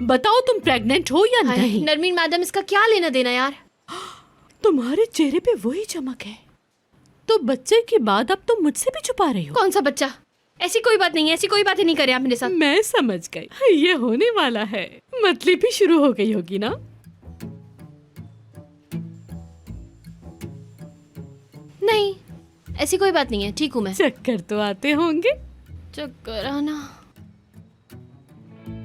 बताओ तुम प्रेग्नेंट हो या नहीं? नरमीन मैडम, इसका क्या लेना देना यार? तुम्हारे चेहरे पे वही चमक है। तो बच्चे की बात अब तुम मुझसे भी छुपा रही हो। कौन सा बच्चा? ऐसी कोई बात नहीं है, ऐसी कोई बात ही नहीं करे आप मेरे साथ। मैं समझ गई, ये होने वाला है। मतलब भी शुरू हो गई होगी ना? नहीं, ऐसी कोई बात नहीं है, ठीक हूँ मैं। चक्कर तो आते होंगे। चक्कर आना?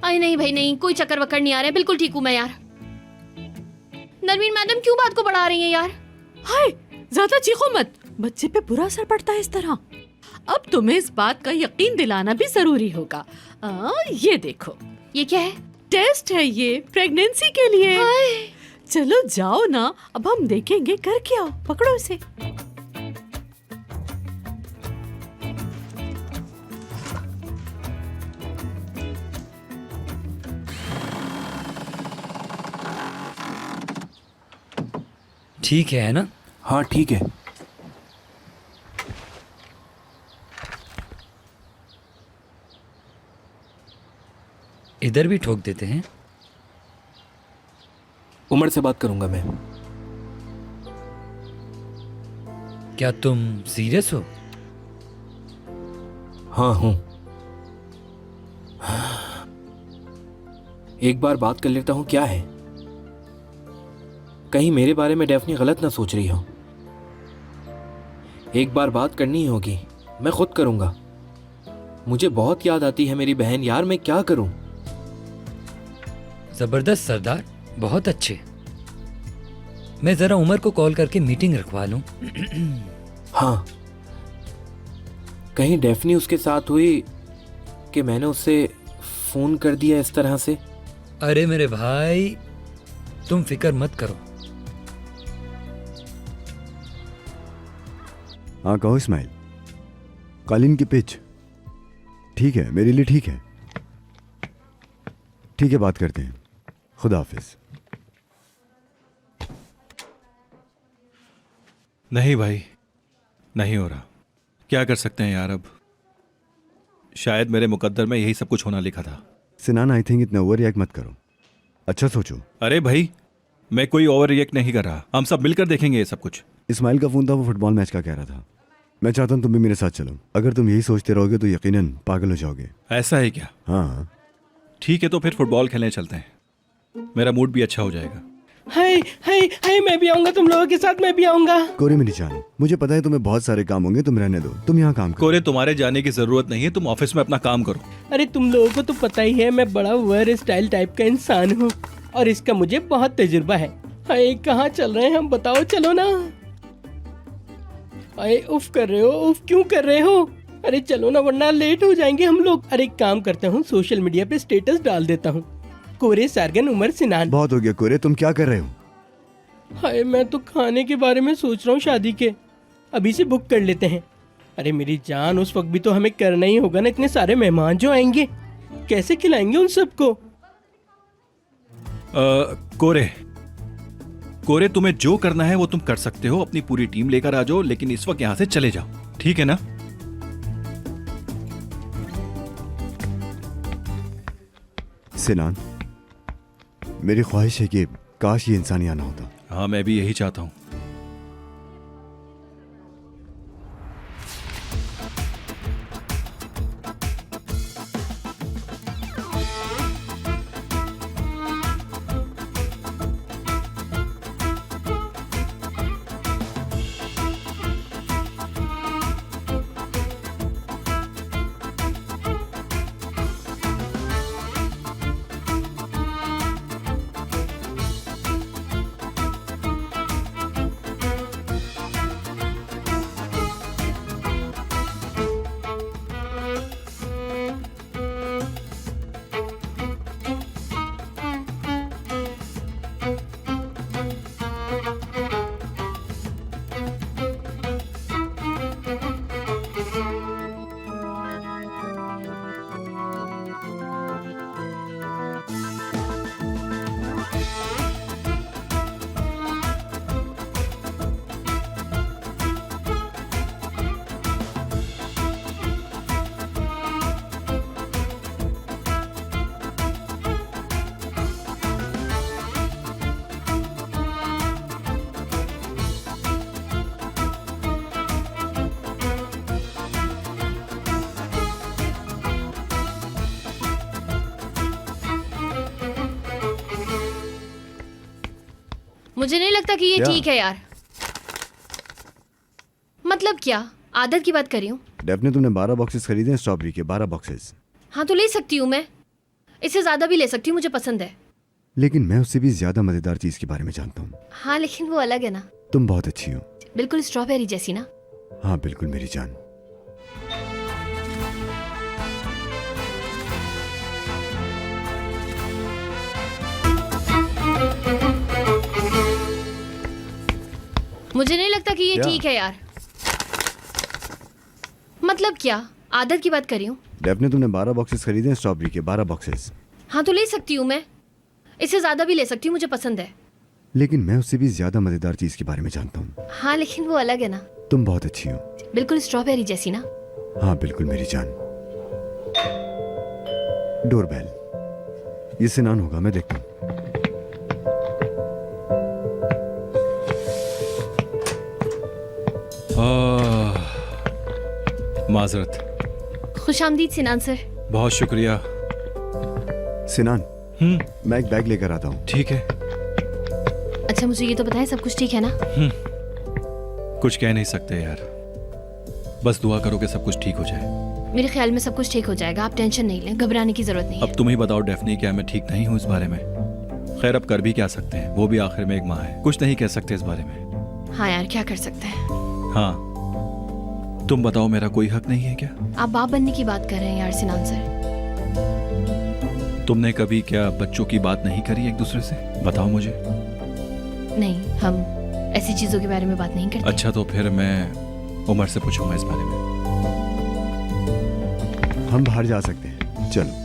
अरे नहीं भाई नहीं, कोई चक्कर वक्कर नहीं आ रहा है, बिल्कुल ठीक हूँ मैं यार। नरमीन मैडम क्यों बात को बढ़ा रही हैं यार? हाय, ज्यादा चीखो मत, बच्चे पे बुरा असर पड़ता है इस तरह। अब तुम्हें इस बात का यकीन दिलाना भी जरूरी होगा। ये देखो। ये क्या है? टेस्ट है ये, प्रेगनेंसी के लिए। चलो जाओ ना, अब हम देखेंगे, करके आओ, पकड़ो इसे। ठीक है ना? हाँ ठीक है। इधर भी ठोक देते हैं। उमर से बात करूंगा मैं। क्या तुम सीरियस हो? हाँ हूं। एक बार बात कर लेता हूं, क्या है? कहीं मेरे बारे में डेफनी गलत ना सोच रही हो। एक बार बात करनी होगी, मैं खुद करूंगा। मुझे बहुत याद आती है मेरी बहन यार, मैं क्या करूं? जबरदस्त सरदार, बहुत अच्छे। मैं जरा उमर को कॉल करके मीटिंग रखवा लूं। हाँ, कहीं डेफनी उसके साथ हुई कि मैंने उससे फोन कर दिया इस तरह से। अरे मेरे भाई, तुम फिक्र मत करो। हाँ कहो इस्माइल। कालीन की पिच ठीक है, मेरे लिए ठीक है। ठीक है, बात करते हैं। खुदा हाफिज। नहीं भाई, नहीं हो रहा। क्या कर सकते हैं यार, अब शायद मेरे मुकद्दर में यही सब कुछ होना लिखा था। सिनान, आई थिंक इतना ओवर रिएक्ट मत करो, अच्छा सोचो। अरे भाई, मैं कोई ओवर रिएक्ट नहीं कर रहा। हम सब मिलकर देखेंगे ये सब कुछ। इस्माइल का फोन था, वो फुटबॉल मैच का कह रहा था। मैं चाहता हूँ तुम भी मेरे साथ चलो। अगर तुम यही सोचते रहोगे तो यकीनन पागल हो जाओगे। ऐसा है क्या? हाँ ठीक है, तो फिर फुटबॉल खेलने चलते हैं। मेरा मूड भी अच्छा हो जाएगा। हाय हाय हाय, मैं भी आऊंगा तुम लोगों के साथ, मैं भी आऊंगा। कोरे मेरी जान, मुझे पता है तुम्हें बहुत सारे काम होंगे, तुम रहने दो, तुम यहाँ काम करो। कोरे, तुम्हारे जाने की जरूरत नहीं है, तुम ऑफिस में अपना काम करो। अरे तुम लोगों को तो पता ही है मैं बड़ा वेयर स्टाइल टाइप का इंसान हूँ और इसका मुझे बहुत तजुर्बा है। हाय, कहाँ चल रहे हैं हम, बताओ, चलो ना। अरे उफ कर रहे हो, उफ क्यों कर रहे हो? अरे चलो ना, वरना लेट हो जाएंगे हम लोग। अरे एक काम करता हूँ, सोशल मीडिया पे स्टेटस डाल देता हूँ, कोरे, सारगन, उमर, सिनान। बहुत हो गया कोरे, तुम क्या कर रहे हो? हाय, मैं तो खाने के बारे में सोच रहा हूँ शादी के। अभी से बुक कर लेते हैं। अरे मेरी जान, उस वक्त भी तो हमें करना ही होगा ना, इतने सारे मेहमान जो आएंगे, कैसे खिलाएंगे उन सबको? कोरे, तुम्हें जो करना है वो तुम कर सकते हो। अपनी पूरी टीम लेकर आ जाओ, लेकिन इस वक्त यहाँ से चले जाओ, ठीक है ना? सिनान, मेरी ख्वाहिश है कि काश ये इंसान यहाँ ना होता। हाँ, मैं भी यही चाहता हूँ। मुझे नहीं लगता कि ये क्या? ठीक है यार। मतलब क्या, आदत की बात कर रही हूँ। डेफने तुमने 12 बॉक्सेस खरीदे हैं स्ट्रॉबेरी के, 12 बॉक्सेस। हाँ तो ले सकती हूँ मैं, इससे ज्यादा भी ले सकती हूँ, मुझे पसंद है। लेकिन मैं उससे भी ज्यादा मजेदार चीज के बारे में जानता हूँ। हाँ लेकिन वो अलग है ना। तुम बहुत अच्छी हो। बिल्कुल स्ट्रॉबेरी जैसी ना। हाँ बिल्कुल मेरी जान। मुझे नहीं लगता कि ये क्या? ठीक है यार। मतलब क्या, आदत की बात कर रही हूँ। डेफने तुमने 12 बॉक्सेस खरीदे हैं स्ट्रॉबेरी के, 12 बॉक्सेस। हाँ तो ले सकती हूँ मैं, इससे ज्यादा भी ले सकती हूँ, मुझे पसंद है। लेकिन मैं उससे भी ज्यादा मजेदार चीज के बारे में जानता हूँ। हाँ लेकिन वो अलग है ना। तुम बहुत अच्छी हो। बिल्कुल स्ट्रॉबेरी जैसी ना। हाँ बिल्कुल मेरी जान। डोरबेल, ये सिनान होगा, मैं देखता हूँ। माजरत। खुशामदीद सिनान सर। बहुत शुक्रिया। सिनान, मैं एक बैग लेकर आता हूँ। ठीक है। अच्छा मुझे ये तो बताएं, सब कुछ ठीक है ना? कुछ कह नहीं सकते यार, बस दुआ करो कि सब कुछ ठीक हो जाए। मेरे ख्याल में सब कुछ ठीक हो जाएगा, आप टेंशन नहीं लें, घबराने की जरूरत नहीं है। अब तुम ही बताओ डेफनी, क्या मैं ठीक नहीं हूँ इस बारे में? खैर अब कर भी क्या सकते हैं, वो भी आखिर में एक माँ है, कुछ नहीं कह सकते इस बारे में। हाँ यार क्या कर सकते हैं। हाँ तुम बताओ, मेरा कोई हक नहीं है क्या? आप बाप बनने की बात कर रहे हैं यार सिनान सर। तुमने कभी क्या बच्चों की बात नहीं करी एक दूसरे से? बताओ मुझे। नहीं, हम ऐसी चीजों के बारे में बात नहीं करते। अच्छा तो फिर मैं उमर से पूछूंगा इस बारे में। हम बाहर जा सकते हैं, चलो।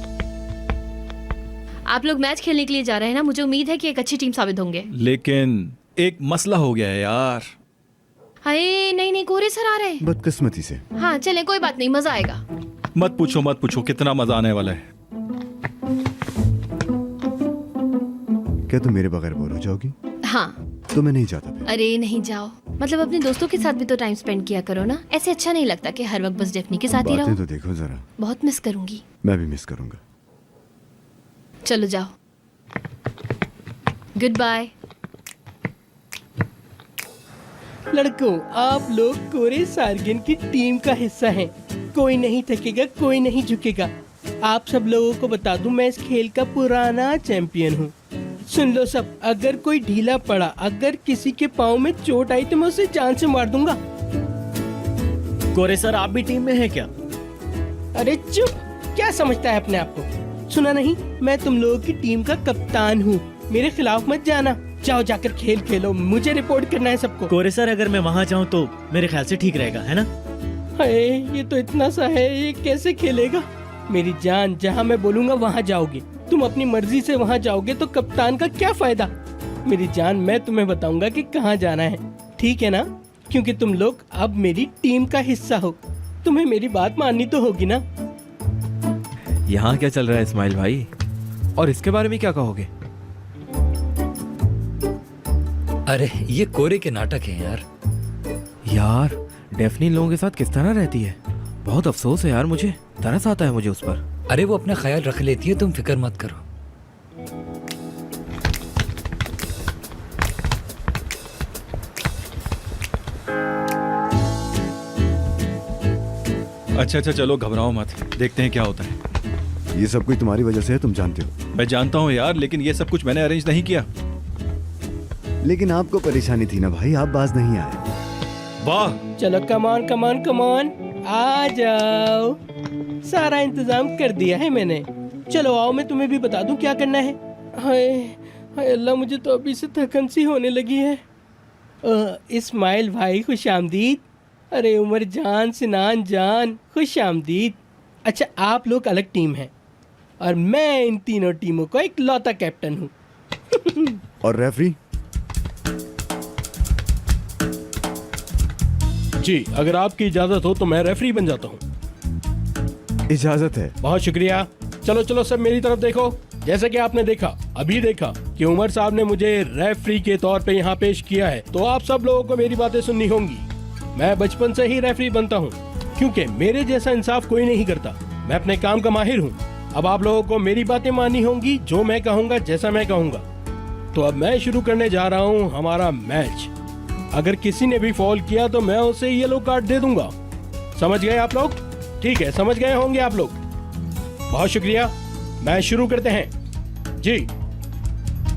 आप लोग मैच खेलने के लिए जा रहे हैं ना, मुझे उम्मीद है कि एक अच्छी टीम साबित होंगे। लेकिन एक मसला हो गया है यार। हाय नहीं नहीं, कोरे सर आ रहे हैं। बदकिस्मती से। हाँ चले, कोई बात नहीं, मजा आएगा। मत पूछो कितना मजा आने वाला है। क्या तुम मेरे बगैर बोर हो जाओगी? हाँ। तो मैं नहीं जाता फिर। अरे नहीं जाओ, मतलब अपने दोस्तों के साथ भी तो टाइम स्पेंड किया करो ना। ऐसे अच्छा नहीं लगता कि हर वक्त बस डेफनी के साथ ही बातें रहो। तो देखो जरा। बहुत मिस करूंगी। मैं भी मिस करूंगा। चलो जाओ, गुड बाय। लड़कों, आप लोग कोरे सार्गन की टीम का हिस्सा हैं। कोई नहीं थकेगा, कोई नहीं झुकेगा। आप सब लोगों को बता दूं, मैं इस खेल का पुराना चैंपियन हूँ। सुन लो सब, अगर कोई ढीला पड़ा, अगर किसी के पाँव में चोट आई तो मैं उसे जान से मार दूंगा। कोरे सर, आप भी टीम में हैं क्या? अरे चुप, क्या समझता है अपने आप को? सुना नहीं, मैं तुम लोगों की टीम का कप्तान हूँ। मेरे खिलाफ मत जाना, जाओ जाकर खेल खेलो, मुझे रिपोर्ट करना है सबको। कोरे सर, अगर मैं वहाँ जाऊँ तो मेरे ख्याल से ठीक रहेगा, है ना? हाय, ये तो इतना सा है, ये कैसे खेलेगा? मेरी जान, जहाँ मैं बोलूँगा वहाँ जाओगे। तुम अपनी मर्जी से वहाँ जाओगे तो कप्तान का क्या फायदा? मेरी जान, मैं तुम्हें बताऊंगा कि कहाँ जाना है, ठीक है ना? क्योंकि तुम लोग अब मेरी टीम का हिस्सा हो। तुम्हें मेरी बात माननी तो होगी ना? यहाँ क्या चल रहा है इस्माइल भाई, और इसके बारे में क्या कहोगे? अरे ये कोरे के नाटक हैं यार। यार डेफनी लोगों के साथ किस तरह रहती है, बहुत अफसोस है यार, मुझे तरस आता है मुझे उस पर। अरे वो अपना ख्याल रख लेती है, तुम फिक्र मत करो। अच्छा चलो घबराओ मत, देखते हैं क्या होता है। ये सब कुछ तुम्हारी वजह से है, तुम जानते हो। मैं जानता हूँ यार, लेकिन ये सब कुछ मैंने अरेंज नहीं किया। लेकिन आपको परेशानी थी ना भाई, आप बाज नहीं आए। वाह, चलो कमान कमान कमान, आ जाओ, सारा इंतजाम कर दिया है मैंने। चलो आओ, मैं तुम्हें भी बता दूं क्या करना है। हाय हाय अल्लाह, मुझे तो अभी से थकन सी होने लगी है। इस्माइल भाई खुश आमदीद। अरे उमर जान, सिनान जान, खुश आमदीद। अच्छा, आप लोग अलग टीम हैं और मैं इन तीनों टीमों का एक लौता कैप्टन हूँ। और रेफरी? जी, अगर आपकी इजाजत हो तो मैं रेफरी बन जाता हूँ। इजाजत है। बहुत शुक्रिया। चलो चलो सब मेरी तरफ देखो। जैसे कि आपने देखा, अभी देखा कि उमर साहब ने मुझे रेफरी के तौर पे यहाँ पेश किया है, तो आप सब लोगों को मेरी बातें सुननी होंगी। मैं बचपन से ही रेफरी बनता हूँ, क्योंकि मेरे जैसा इंसाफ कोई नहीं करता। मैं अपने काम का माहिर हूँ। अब आप लोगों को मेरी बातें माननी होंगी, जो मैं कहूँगा, जैसा मैं कहूँगा। तो अब मैं शुरू करने जा रहा हूँ हमारा मैच। अगर किसी ने भी फॉल किया तो मैं उसे येलो कार्ड दे दूंगा। समझ गए आप लोग? ठीक है, समझ गए होंगे आप लोग। बहुत शुक्रिया। मैं शुरू करते हैं जी।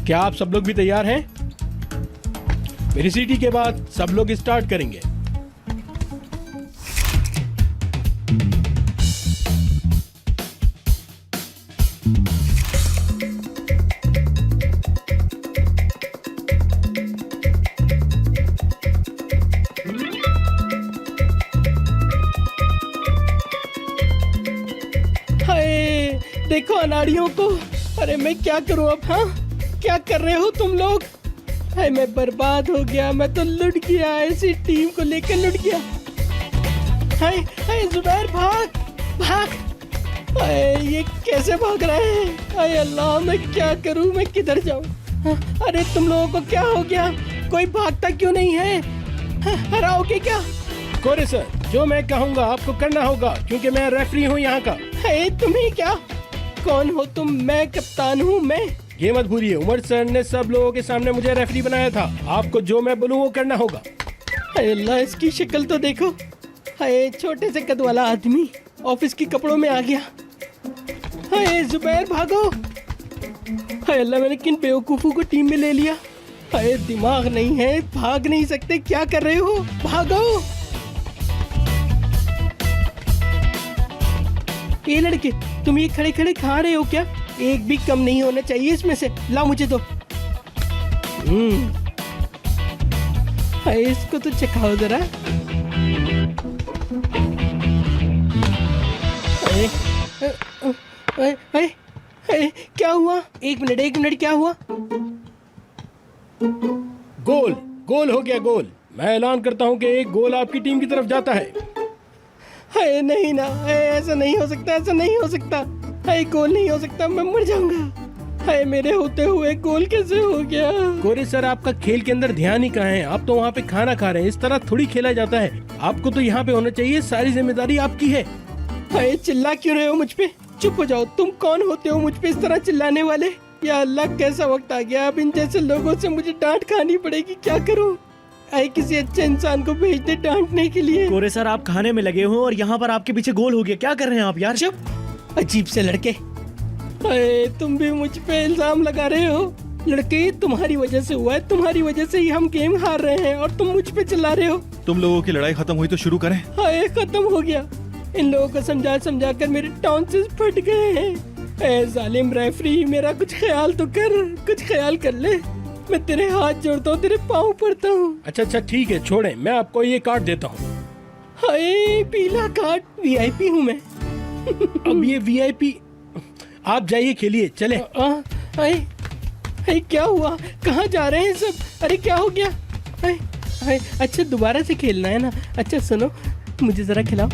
क्या आप सब लोग भी तैयार हैं? मेरी सीटी के बाद सब लोग स्टार्ट करेंगे। देखो अनाड़ियों को। अरे मैं क्या करूं अब? हाँ, क्या कर रहे हो तुम लोग? हाय, मैं बर्बाद हो गया, मैं तो लुट गया, ऐसी टीम को लेकर लुट गया। हाय हाय जुबैर, भाग भाग। हाय, ये कैसे भाग रहे हैं? हाय अल्लाह, मैं क्या करूं, मैं किधर जाऊं? अरे तुम लोगों को क्या हो गया? कोई भागता क्यों नहीं है? हराओगे क्या? कोरे सर, जो मैं कहूँगा आपको करना होगा, क्योंकि मैं रेफरी हूँ यहाँ का। हाय, तुम्हें क्या? कौन हो तुम? मैं कप्तान हूँ। मैं ये मत भूलिए, उमर सर ने सब लोगों के सामने मुझे रेफरी बनाया था। आपको जो मैं बोलूँ वो करना होगा। हाय अल्लाह, इसकी शक्ल तो देखो। हाय, छोटे से कद वाला आदमी ऑफिस के कपड़ों में आ गया। हाय जुबैर, भागो। हाय अल्लाह, मैंने किन बेवकूफों को टीम में ले लिया। हाय, दिमाग नहीं है, भाग नहीं सकते, क्या कर रहे हो? भागो। ये लड़के, तुम ये खड़े खड़े खा रहे हो क्या? एक भी कम नहीं होना चाहिए इसमें से। लाओ मुझे दो। हाय, इसको तो चखाओ जरा। अरे, अरे, अरे, अरे, क्या हुआ? एक मिनट, क्या हुआ? गोल गोल हो गया गोल। मैं ऐलान करता हूँ कि एक गोल आपकी टीम की तरफ जाता है। हाय नहीं ना, हाय ऐसा नहीं हो सकता, ऐसा नहीं हो सकता। हाय गोल नहीं हो सकता, मैं मर जाऊंगा। हाय मेरे होते हुए गोल कैसे हो गया? कोरे सर, आपका खेल के अंदर ध्यान ही कहाँ है? आप तो वहाँ पे खाना खा रहे हैं। इस तरह थोड़ी खेला जाता है। आपको तो यहाँ पे होना चाहिए। सारी जिम्मेदारी आपकी है। हाय चिल्ला क्यों रहे हो मुझ पे? चुप हो जाओ। तुम कौन होते हो मुझ पे इस तरह चिल्लाने वाले? या अल्लाह, कैसा वक्त आ गया। अब इन जैसे लोगों से मुझे डांट खानी पड़ेगी। क्या करूं? आए किसी अच्छे इंसान को भेज दे डांटने के लिए। कोरे सर, आप खाने में लगे हो और यहाँ पर आपके पीछे गोल हो गया। क्या कर रहे हैं आप यार? चुप, अजीब से लड़के। अरे तुम भी मुझ पे इल्जाम लगा रहे हो। लड़के, तुम्हारी वजह से हुआ है। तुम्हारी वजह से ही हम गेम हार रहे हैं और तुम मुझ पे चिल्ला रहे हो। तुम लोगों की लड़ाई खत्म हुई तो शुरू करें। हाय खत्म हो गया। इन लोगों को समझा कर मेरे टॉन्सिस फट गए हैं। ए जालिम रेफरी, मेरा कुछ ख्याल तो कर, कुछ ख्याल कर ले। मैं तेरे हाथ जोड़ता हूँ, तेरे पाँव पड़ता हूँ। अच्छा ठीक है, छोड़े। मैं आपको ये कार्ड देता हूँ। हाय पीला कार्ड, वीआईपी हूँ मैं। अब ये वीआईपी, आप जाइए खेलिए, चले। हाय हाय क्या हुआ? कहाँ जा रहे हैं सब? अरे क्या हो गया? हाय हाय, अच्छा दोबारा से खेलना है ना? अच्छा सुनो, मुझे जरा खिलाओ।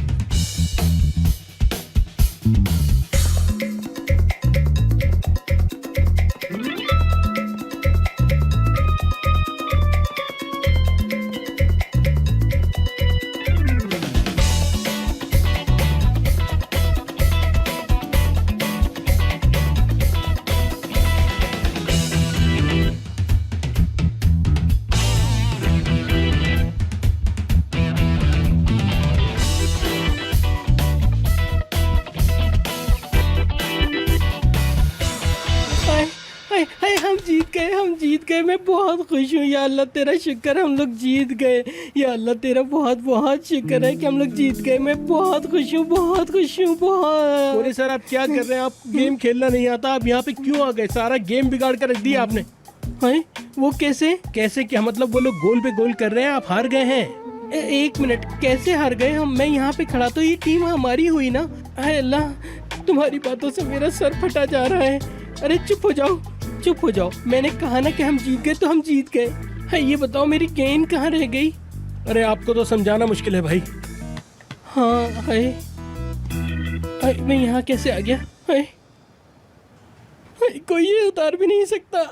हम जीत गए। मैं बहुत खुश हूँ। या अल्लाह तेरा शुक्र, हम लोग जीत गए। या अल्लाह तेरा बहुत बहुत शुक्र है कि हम लोग जीत गए। मैं बहुत खुश हूँ, बहुत खुश हूँ, बहुत। कोरे सर, आप क्या कर रहे हैं? आप गेम खेलना नहीं आता, आप यहाँ पे क्यों आ गए? सारा गेम बिगाड़ कर रख दिया आपने। हाय वो कैसे? कैसे क्या मतलब? वो लोग गोल पे गोल कर रहे हैं, आप हार गए हैं। एक मिनट, कैसे हार गए हम? मैं यहाँ पे खड़ा तो ये टीम हमारी हुई ना। हाय अल्लाह, तुम्हारी बातों से मेरा सर फटा जा रहा है। अरे चुप हो जाओ, चुप हो जाओ। मैंने कहा ना कि हम जीत गए तो हम जीत गए। है ये बताओ मेरी गेंद कहाँ रह गई? अरे आपको तो समझाना मुश्किल है भाई। हाँ है, मैं यहाँ कैसे आ गया? है कोई ये उतार भी नहीं सकता।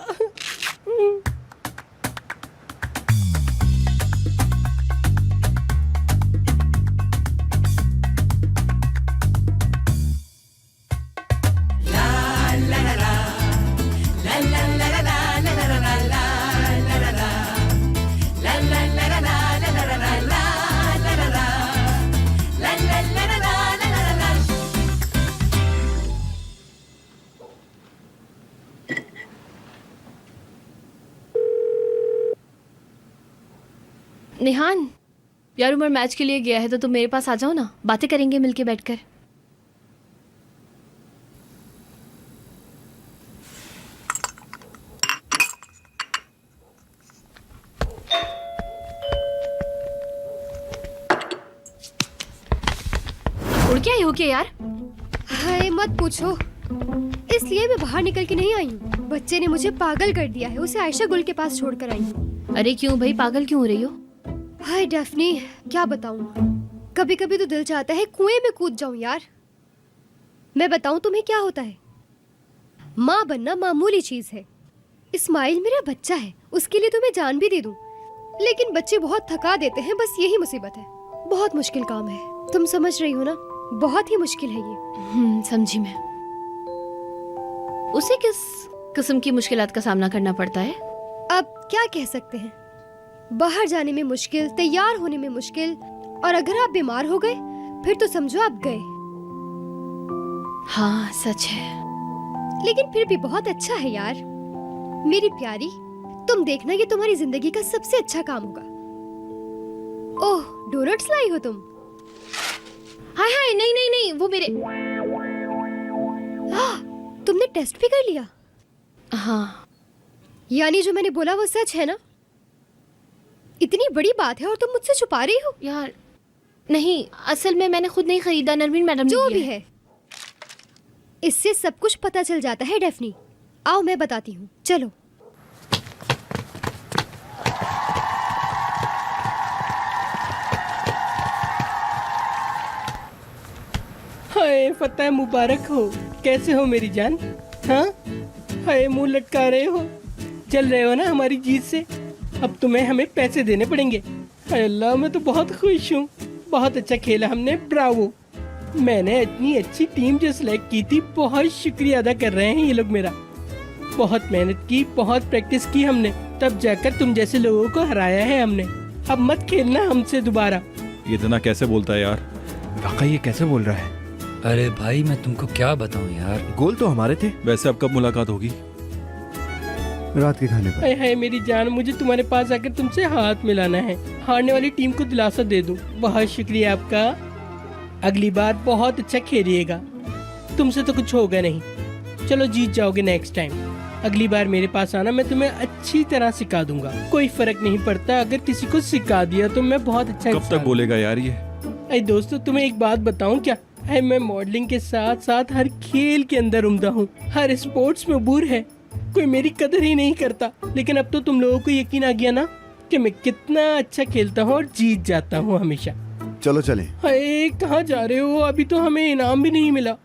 निहान, यार उमर मैच के लिए गया है तो तुम मेरे पास आ जाओ ना, बातें करेंगे मिलके बैठकर। उड़ के आई हो क्या यार? हाय मत पूछो, इसलिए मैं बाहर निकल के नहीं आई हूँ। बच्चे ने मुझे पागल कर दिया है, उसे आयशा गुल के पास छोड़कर आई हूँ। अरे क्यों भाई, पागल क्यों हो रही हो? हाय डेफनी, क्या बताऊँ, कभी कभी तो दिल चाहता है कुएं में कूद जाऊं यार। मैं बताऊं तुम्हें क्या होता है, माँ बनना मामूली चीज है। इस्माइल मेरा बच्चा है, उसके लिए तो मैं जान भी दे दूं, लेकिन बच्चे बहुत थका देते हैं, बस यही मुसीबत है। बहुत मुश्किल काम है, तुम समझ रही हो ना, बहुत ही मुश्किल है ये। समझी मैं। उसे किस किस्म की मुश्किलात का सामना करना पड़ता है? अब क्या कह सकते हैं, बाहर जाने में मुश्किल, तैयार होने में मुश्किल, और अगर आप बीमार हो गए फिर तो समझो आप गए। हाँ सच है, लेकिन फिर भी बहुत अच्छा है यार। मेरी प्यारी, तुम देखना ये तुम्हारी जिंदगी का सबसे अच्छा काम होगा। ओह, डोनट्स लाई हो तुम? हाय हाय, नहीं नहीं नहीं, वो मेरे। तुमने टेस्ट भी कर लिया? हाँ। यानी जो मैंने बोला वो सच है ना? इतनी बड़ी बात है और तुम मुझसे छुपा रही हो? यार नहीं, असल में मैंने खुद नहीं खरीदा, नरमीन मैडम ने जो दिया भी है, इससे सब कुछ पता चल जाता है डेफनी। आओ मैं बताती हूँ, चलो। हाय फतेह मुबारक हो, कैसे हो मेरी जान? हाँ हाय मुंह लटका रहे हो, चल रहे हो ना हमारी जीत से। अब तुम्हें हमें पैसे देने पड़ेंगे। हाय अल्लाह, मैं तो बहुत खुश हूँ, बहुत अच्छा खेला हमने, ब्रावो। मैंने इतनी अच्छी टीम जो सिलेक्ट की थी, बहुत शुक्रिया अदा कर रहे हैं ये लोग मेरा। बहुत मेहनत की, बहुत प्रैक्टिस की हमने, तब जाकर तुम जैसे लोगों को हराया है हमने। अब मत खेलना हमसे दोबारा। इतना कैसे बोलता है यार? वाकई ये कैसे बोल रहा है? अरे भाई मैं तुमको क्या बताऊं यार, गोल तो हमारे थे। वैसे अब कब मुलाकात होगी? रात के खाने पर। हाय हाय मेरी जान, मुझे तुम्हारे पास आकर तुमसे हाथ मिलाना है, हारने वाली टीम को दिलासा दे दूं। बहुत शुक्रिया आपका, अगली बार बहुत अच्छा खेलिएगा। तुमसे तो कुछ होगा नहीं, चलो जीत जाओगे नेक्स्ट टाइम। अगली बार मेरे पास आना, मैं तुम्हें अच्छी तरह सिखा दूंगा। कोई फर्क नहीं पड़ता, अगर किसी को सिखा दिया तो मैं बहुत अच्छा कब इंसान तक बोलेगा यार ये? अरे दोस्तों, तुम्हें एक बात बताऊं क्या? है मैं मॉडलिंग के साथ साथ हर खेल के अंदर उम्दा हूँ, हर स्पोर्ट्स में बुर है, कोई मेरी कदर ही नहीं करता। लेकिन अब तो तुम लोगों को यकीन आ गया ना कि मैं कितना अच्छा खेलता हूँ और जीत जाता हूँ हमेशा। चलो चलें। अरे कहाँ जा रहे हो? अभी तो हमें इनाम भी नहीं मिला।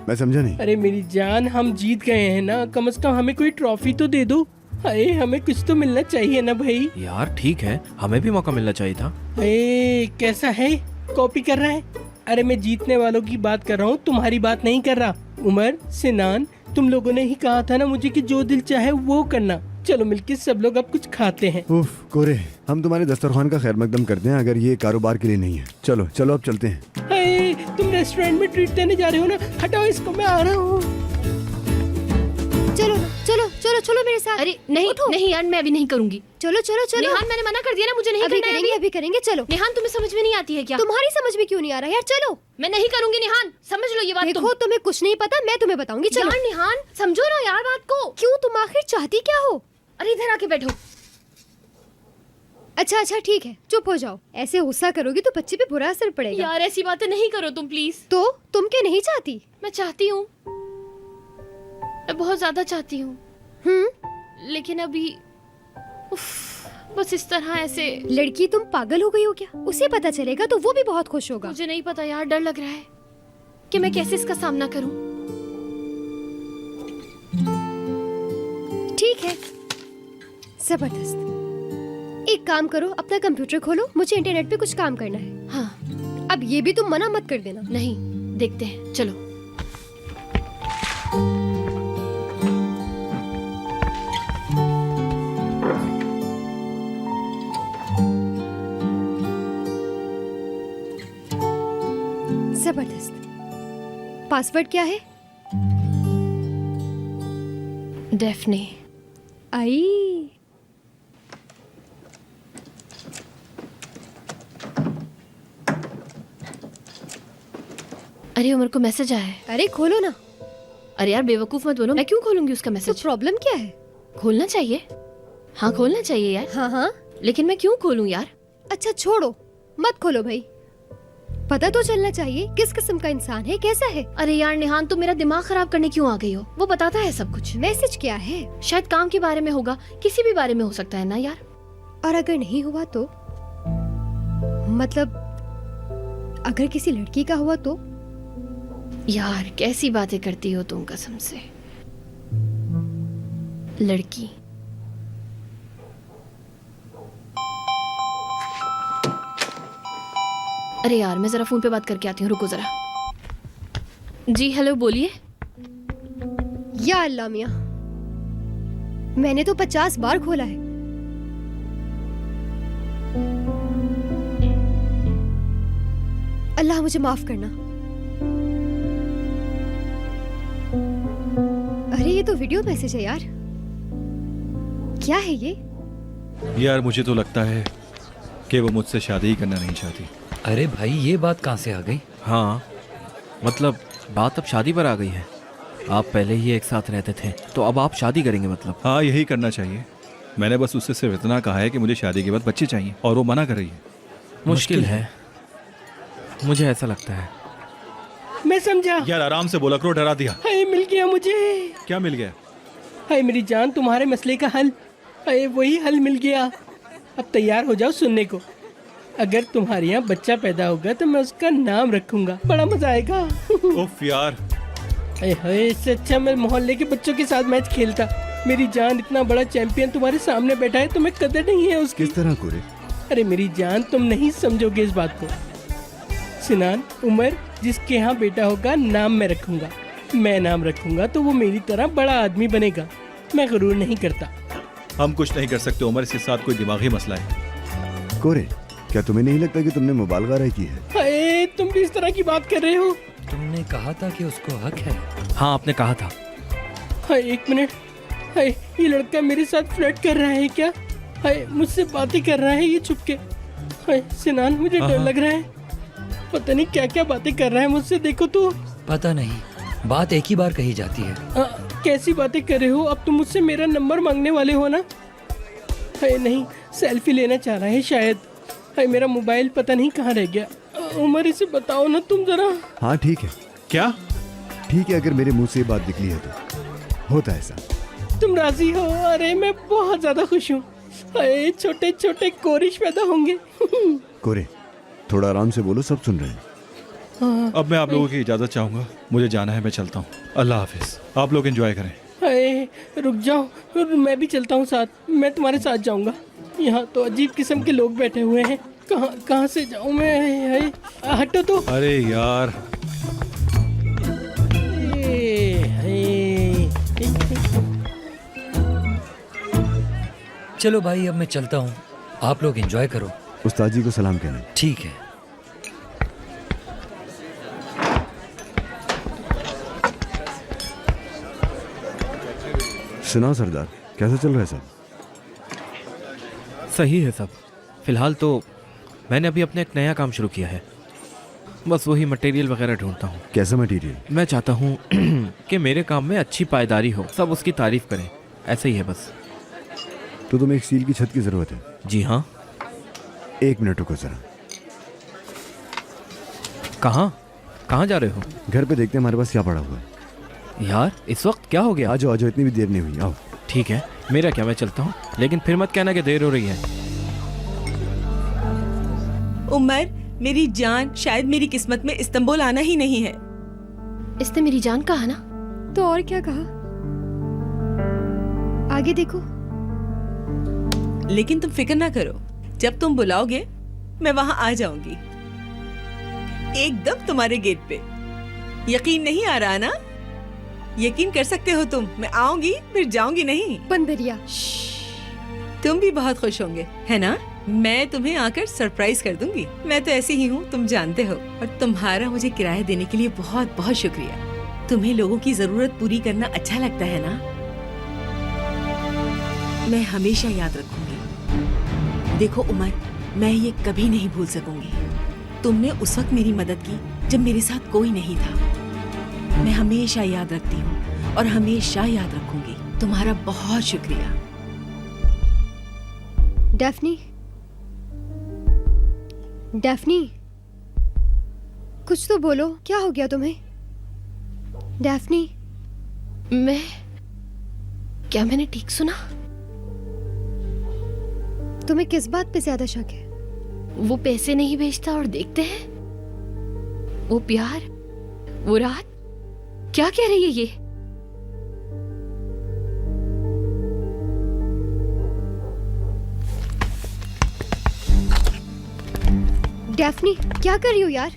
मैं समझा नहीं। अरे मेरी जान, हम जीत गए हैं ना, कम से कम हमें कोई ट्रॉफी तो दे दो। अरे हमें कुछ तो मिलना चाहिए ना भाई। यार ठीक है, हमें भी मौका मिलना चाहिए था। अरे कैसा है, कॉपी कर रहा है? अरे मैं जीतने वालों की बात कर रहा हूँ, तुम्हारी बात नहीं कर रहा। उमर, सिनान, तुम लोगों ने ही कहा था ना मुझे कि जो दिल चाहे वो करना। चलो मिलके सब लोग अब कुछ खाते हैं। उफ कोरे, हम तुम्हारे दस्तरखान का खैर मकदम करते हैं, अगर ये कारोबार के लिए नहीं है। चलो चलो अब चलते हैं। अरे तुम रेस्टोरेंट में ट्रीट देने जा रहे हो ना, हटाओ इसको, मैं आ रहा हूँ। चलो चलो चलो चलो मेरे साथ। अरे नहीं नहीं यार, मैं अभी नहीं करूंगी। चलो चलो चलो। निहान, मैंने मना कर दिया ना, मुझे नहीं अभी करना है करेंगे, अभी करेंगे, चलो। निहान, तुम्हें समझ में नहीं आती है क्या? तुम्हारी समझ में क्यों नहीं आ रहा यार? चलो। मैं नहीं करूंगी निहान, समझ लो ये बात। देखो तुम्हें कुछ नहीं पता, मैं तुम्हें बताऊंगी। चलो यार निहान, समझो ना यार बात को। क्यों, तुम आखिर चाहती क्या हो? अरे इधर आके बैठो। अच्छा अच्छा ठीक है, चुप हो जाओ। ऐसे गुस्सा करोगी तो बच्चे पे बुरा असर पड़ेगा। यार ऐसी बातें नहीं करो तुम प्लीज। तो तुम क्या नहीं चाहती? मैं चाहती हूँ, मैं बहुत ज्यादा चाहती हूँ, लेकिन अभी उफ, बस इस तरह ऐसे। लड़की तुम पागल हो गई हो क्या? उसे पता चलेगा तो वो भी बहुत खुश होगा। मुझे नहीं पता यार, डर लग रहा है कि मैं कैसे इसका सामना करूं। ठीक है, जबरदस्त। एक काम करो, अपना कंप्यूटर खोलो, मुझे इंटरनेट पे कुछ काम करना है। हाँ, अब ये भी तुम मना मत कर देना। नहीं, देखते हैं, चलो। जबरदस्त। पासवर्ड क्या है? डेफनी। आई अरे उमर को मैसेज आया है। अरे खोलो ना। अरे यार बेवकूफ मत बनो, मैं क्यों खोलूंगी उसका तो मैसेज? प्रॉब्लम क्या है? खोलना चाहिए। हाँ खोलना चाहिए यार। हाँ हाँ, लेकिन मैं क्यों खोलूं यार? अच्छा छोड़ो, मत खोलो भाई। पता तो चलना चाहिए किस किस्म का इंसान है, कैसा है। अरे यार निहान, तुम मेरा दिमाग खराब करने क्यों आ गई हो? वो बताता है सब कुछ। मैसेज क्या है? शायद काम के बारे में होगा, किसी भी बारे में हो सकता है ना यार। और अगर नहीं हुआ तो? मतलब अगर किसी लड़की का हुआ तो? यार कैसी बातें करती हो तुम, कसम से। लड़की? अरे यार मैं जरा फोन पे बात करके आती हूँ, रुको जरा। जी हेलो, बोलिए। या अल्लाह मियाँ, मैंने तो 50 बार खोला है। अल्लाह मुझे माफ करना। अरे ये तो वीडियो मैसेज है यार, क्या है ये? यार मुझे तो लगता है कि वो मुझसे शादी ही करना नहीं चाहती। अरे भाई ये बात कहाँ से आ गई? हाँ मतलब बात अब शादी पर आ गई है। आप पहले ही एक साथ रहते थे तो अब आप शादी करेंगे मतलब? हाँ यही करना चाहिए। मैंने बस उससे सिर्फ इतना कहा है कि मुझे शादी के बाद बच्चे चाहिए और वो मना कर रही है। मुश्किल है। मुझे ऐसा लगता है। मैं समझा। यार आराम से बोला करो, डरा दिया। हाय मिल गया मुझे। क्या मिल गया? हाय मेरी जान, तुम्हारे मसले का हल। हाय वही हल मिल गया। अब तैयार हो जाओ सुनने को। अगर तुम्हारे यहाँ बच्चा पैदा होगा तो मैं उसका नाम रखूंगा, बड़ा मजा आएगा। उफ यार। हाय इससे अच्छा मैं मोहल्ले के बच्चों के साथ मैच खेलता। मेरी जान, इतना बड़ा चैंपियन तुम्हारे सामने बैठा है, तुम्हें कदर नहीं है उसकी। किस तरह कोरे? अरे मेरी जान, तुम नहीं समझोगे इस बात को। सिनान, उमर जिसके यहाँ बेटा होगा नाम मैं रखूंगा। मैं नाम रखूंगा तो वो मेरी तरह बड़ा आदमी बनेगा। मैं गुरूर नहीं करता। हम कुछ नहीं कर सकते उमर, इसके साथ कोई दिमागी मसला है। कोरे, क्या तुम्हें नहीं लगता कि तुमने मुबालगा राय की है? हाय तुम भी इस तरह की बात कर रहे हो? तुमने कहा था कि उसको हक है। हाँ आपने कहा था। हाय एक मिनट। हाय ये लड़का मेरे साथ फ्लर्ट कर रहा है क्या? हाय मुझसे बातें कर रहा है ये छुपके। हाय सिनान, मुझे डर लग रहा है। पता नहीं क्या क्या बातें कर रहा है मुझसे। देखो तो। पता नहीं, बात एक ही बार कही जाती है। कैसी बातें कर रहे हो? अब तुम मुझसे मेरा नंबर मांगने वाले हो ना? हाय नहीं, सेल्फी लेना चाह रहा है शायद। हाय मेरा मोबाइल पता नहीं कहाँ रह गया। उमर इसे बताओ ना तुम जरा। हाँ ठीक है। क्या? ठीक है, अगर मेरे मुंह से ये बात निकली है तो होता है ऐसा। तुम राजी हो? अरे मैं बहुत ज्यादा खुश हूँ। हाय छोटे छोटे कोरिश पैदा होंगे। कोरे, थोड़ा आराम से बोलो, सब सुन रहे हैं। अब मैं आप लोगों की इजाजत चाहूंगा, मुझे जाना है, मैं चलता हूँ। अल्लाह हाफिज। आप लोग एंजॉय करें। हाय रुक जाओ, मैं भी चलता हूँ साथ। मैं तुम्हारे साथ जाऊंगा। यहाँ तो अजीब किस्म के लोग बैठे हुए हैं। कहाँ से जाऊँ मैं? हाय हटो तो। अरे यार। चलो भाई अब मैं चलता हूँ, आप लोग एंजॉय करो। उस्ताद जी को सलाम कहना। ठीक है। सुनाओ सरदार, कैसा चल रहा है सब? सही है सब। फिलहाल तो मैंने अभी अपने एक नया काम शुरू किया है, बस वही मटेरियल वगैरह ढूंढता हूँ। कैसा मटेरियल? मैं चाहता हूँ कि मेरे काम में अच्छी पायदारी हो, सब उसकी तारीफ करें, ऐसे ही है बस। तो तुम्हें एक स्टील की छत की जरूरत है? जी हाँ। एक मिनट रुको जरा। कहाँ जा रहे हो? घर पे देखते हैं हमारे पास क्या पड़ा हुआ है। यार इस वक्त क्या हो गया? आ जाओ, इतनी भी देर नहीं हुई, आओ। ठीक है, मेरा क्या, मैं चलता हूँ, लेकिन फिर मत कहना कि देर हो रही है। उमर मेरी जान, शायद मेरी किस्मत में इस्तांबुल आना ही नहीं है। इसने मेरी जान कहा ना, तो और क्या कहा? आगे देखो। लेकिन तुम फिक्र ना करो, जब तुम बुलाओगे मैं वहां आ जाऊंगी, एकदम तुम्हारे गेट पे। यकीन नहीं आ रहा ना? यकीन कर सकते हो तुम, मैं आऊंगी फिर जाऊंगी नहीं। बंदरिया, तुम भी बहुत खुश होंगे है ना? मैं तुम्हें आकर सरप्राइज कर दूंगी। मैं तो ऐसी ही हूँ, तुम जानते हो। और तुम्हारा मुझे किराया देने के लिए बहुत बहुत शुक्रिया। तुम्हें लोगों की जरूरत पूरी करना अच्छा लगता है ना? मैं हमेशा याद रखूंगी। देखो उमर, मैं ये कभी नहीं भूल सकूंगी। तुमने उस वक्त मेरी मदद की जब मेरे साथ कोई नहीं था। मैं हमेशा याद रखती हूँ और हमेशा याद रखूंगी। तुम्हारा बहुत शुक्रिया। डैफ्नी, डैफ्नी, कुछ तो बोलो, क्या हो गया तुम्हें? डैफ्नी, क्या मैंने ठीक सुना? तुम्हें किस बात पे ज्यादा शक है? वो पैसे नहीं भेजता और देखते हैं, वो प्यार, वो रात, क्या कह रही है ये? डैफ्नी, क्या कर रही हो यार?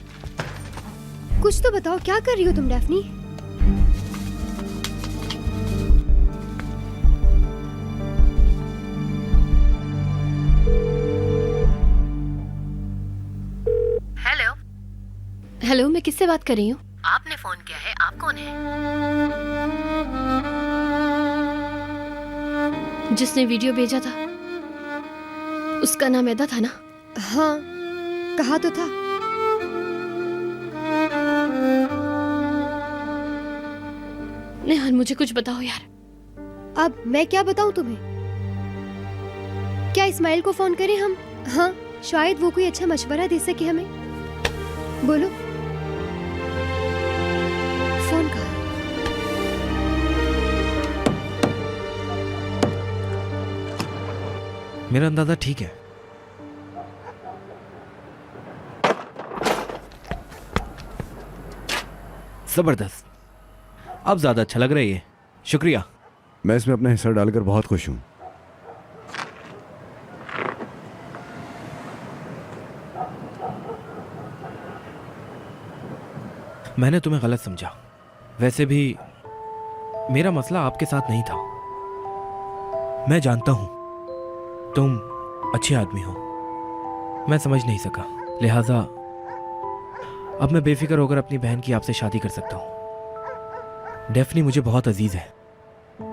कुछ तो बताओ, क्या कर रही हो तुम डैफ्नी? हेलो, मैं किससे बात कर रही हूँ? आपने फोन किया है, आप कौन है? जिसने वीडियो भेजा था उसका नाम एदा था ना? हाँ, कहा तो था। नेहान, मुझे कुछ बताओ यार। अब मैं क्या बताऊं तुम्हें? क्या इस्माइल को फोन करें हम? हाँ, शायद वो कोई अच्छा मशवरा दे सके हमें। बोलो। फोन कहाँ है? मेरा अंदाजा ठीक है। जबरदस्त, अब ज्यादा अच्छा लग रहा है ये। शुक्रिया। मैं इसमें अपना हिस्सा डालकर बहुत खुश हूं। मैंने तुम्हें गलत समझा। वैसे भी मेरा मसला आपके साथ नहीं था। मैं जानता हूं तुम अच्छे आदमी हो, मैं समझ नहीं सका, लिहाजा अब मैं बेफिक्र होकर अपनी बहन की आपसे शादी कर सकता हूं। डेफनी मुझे बहुत अजीज है।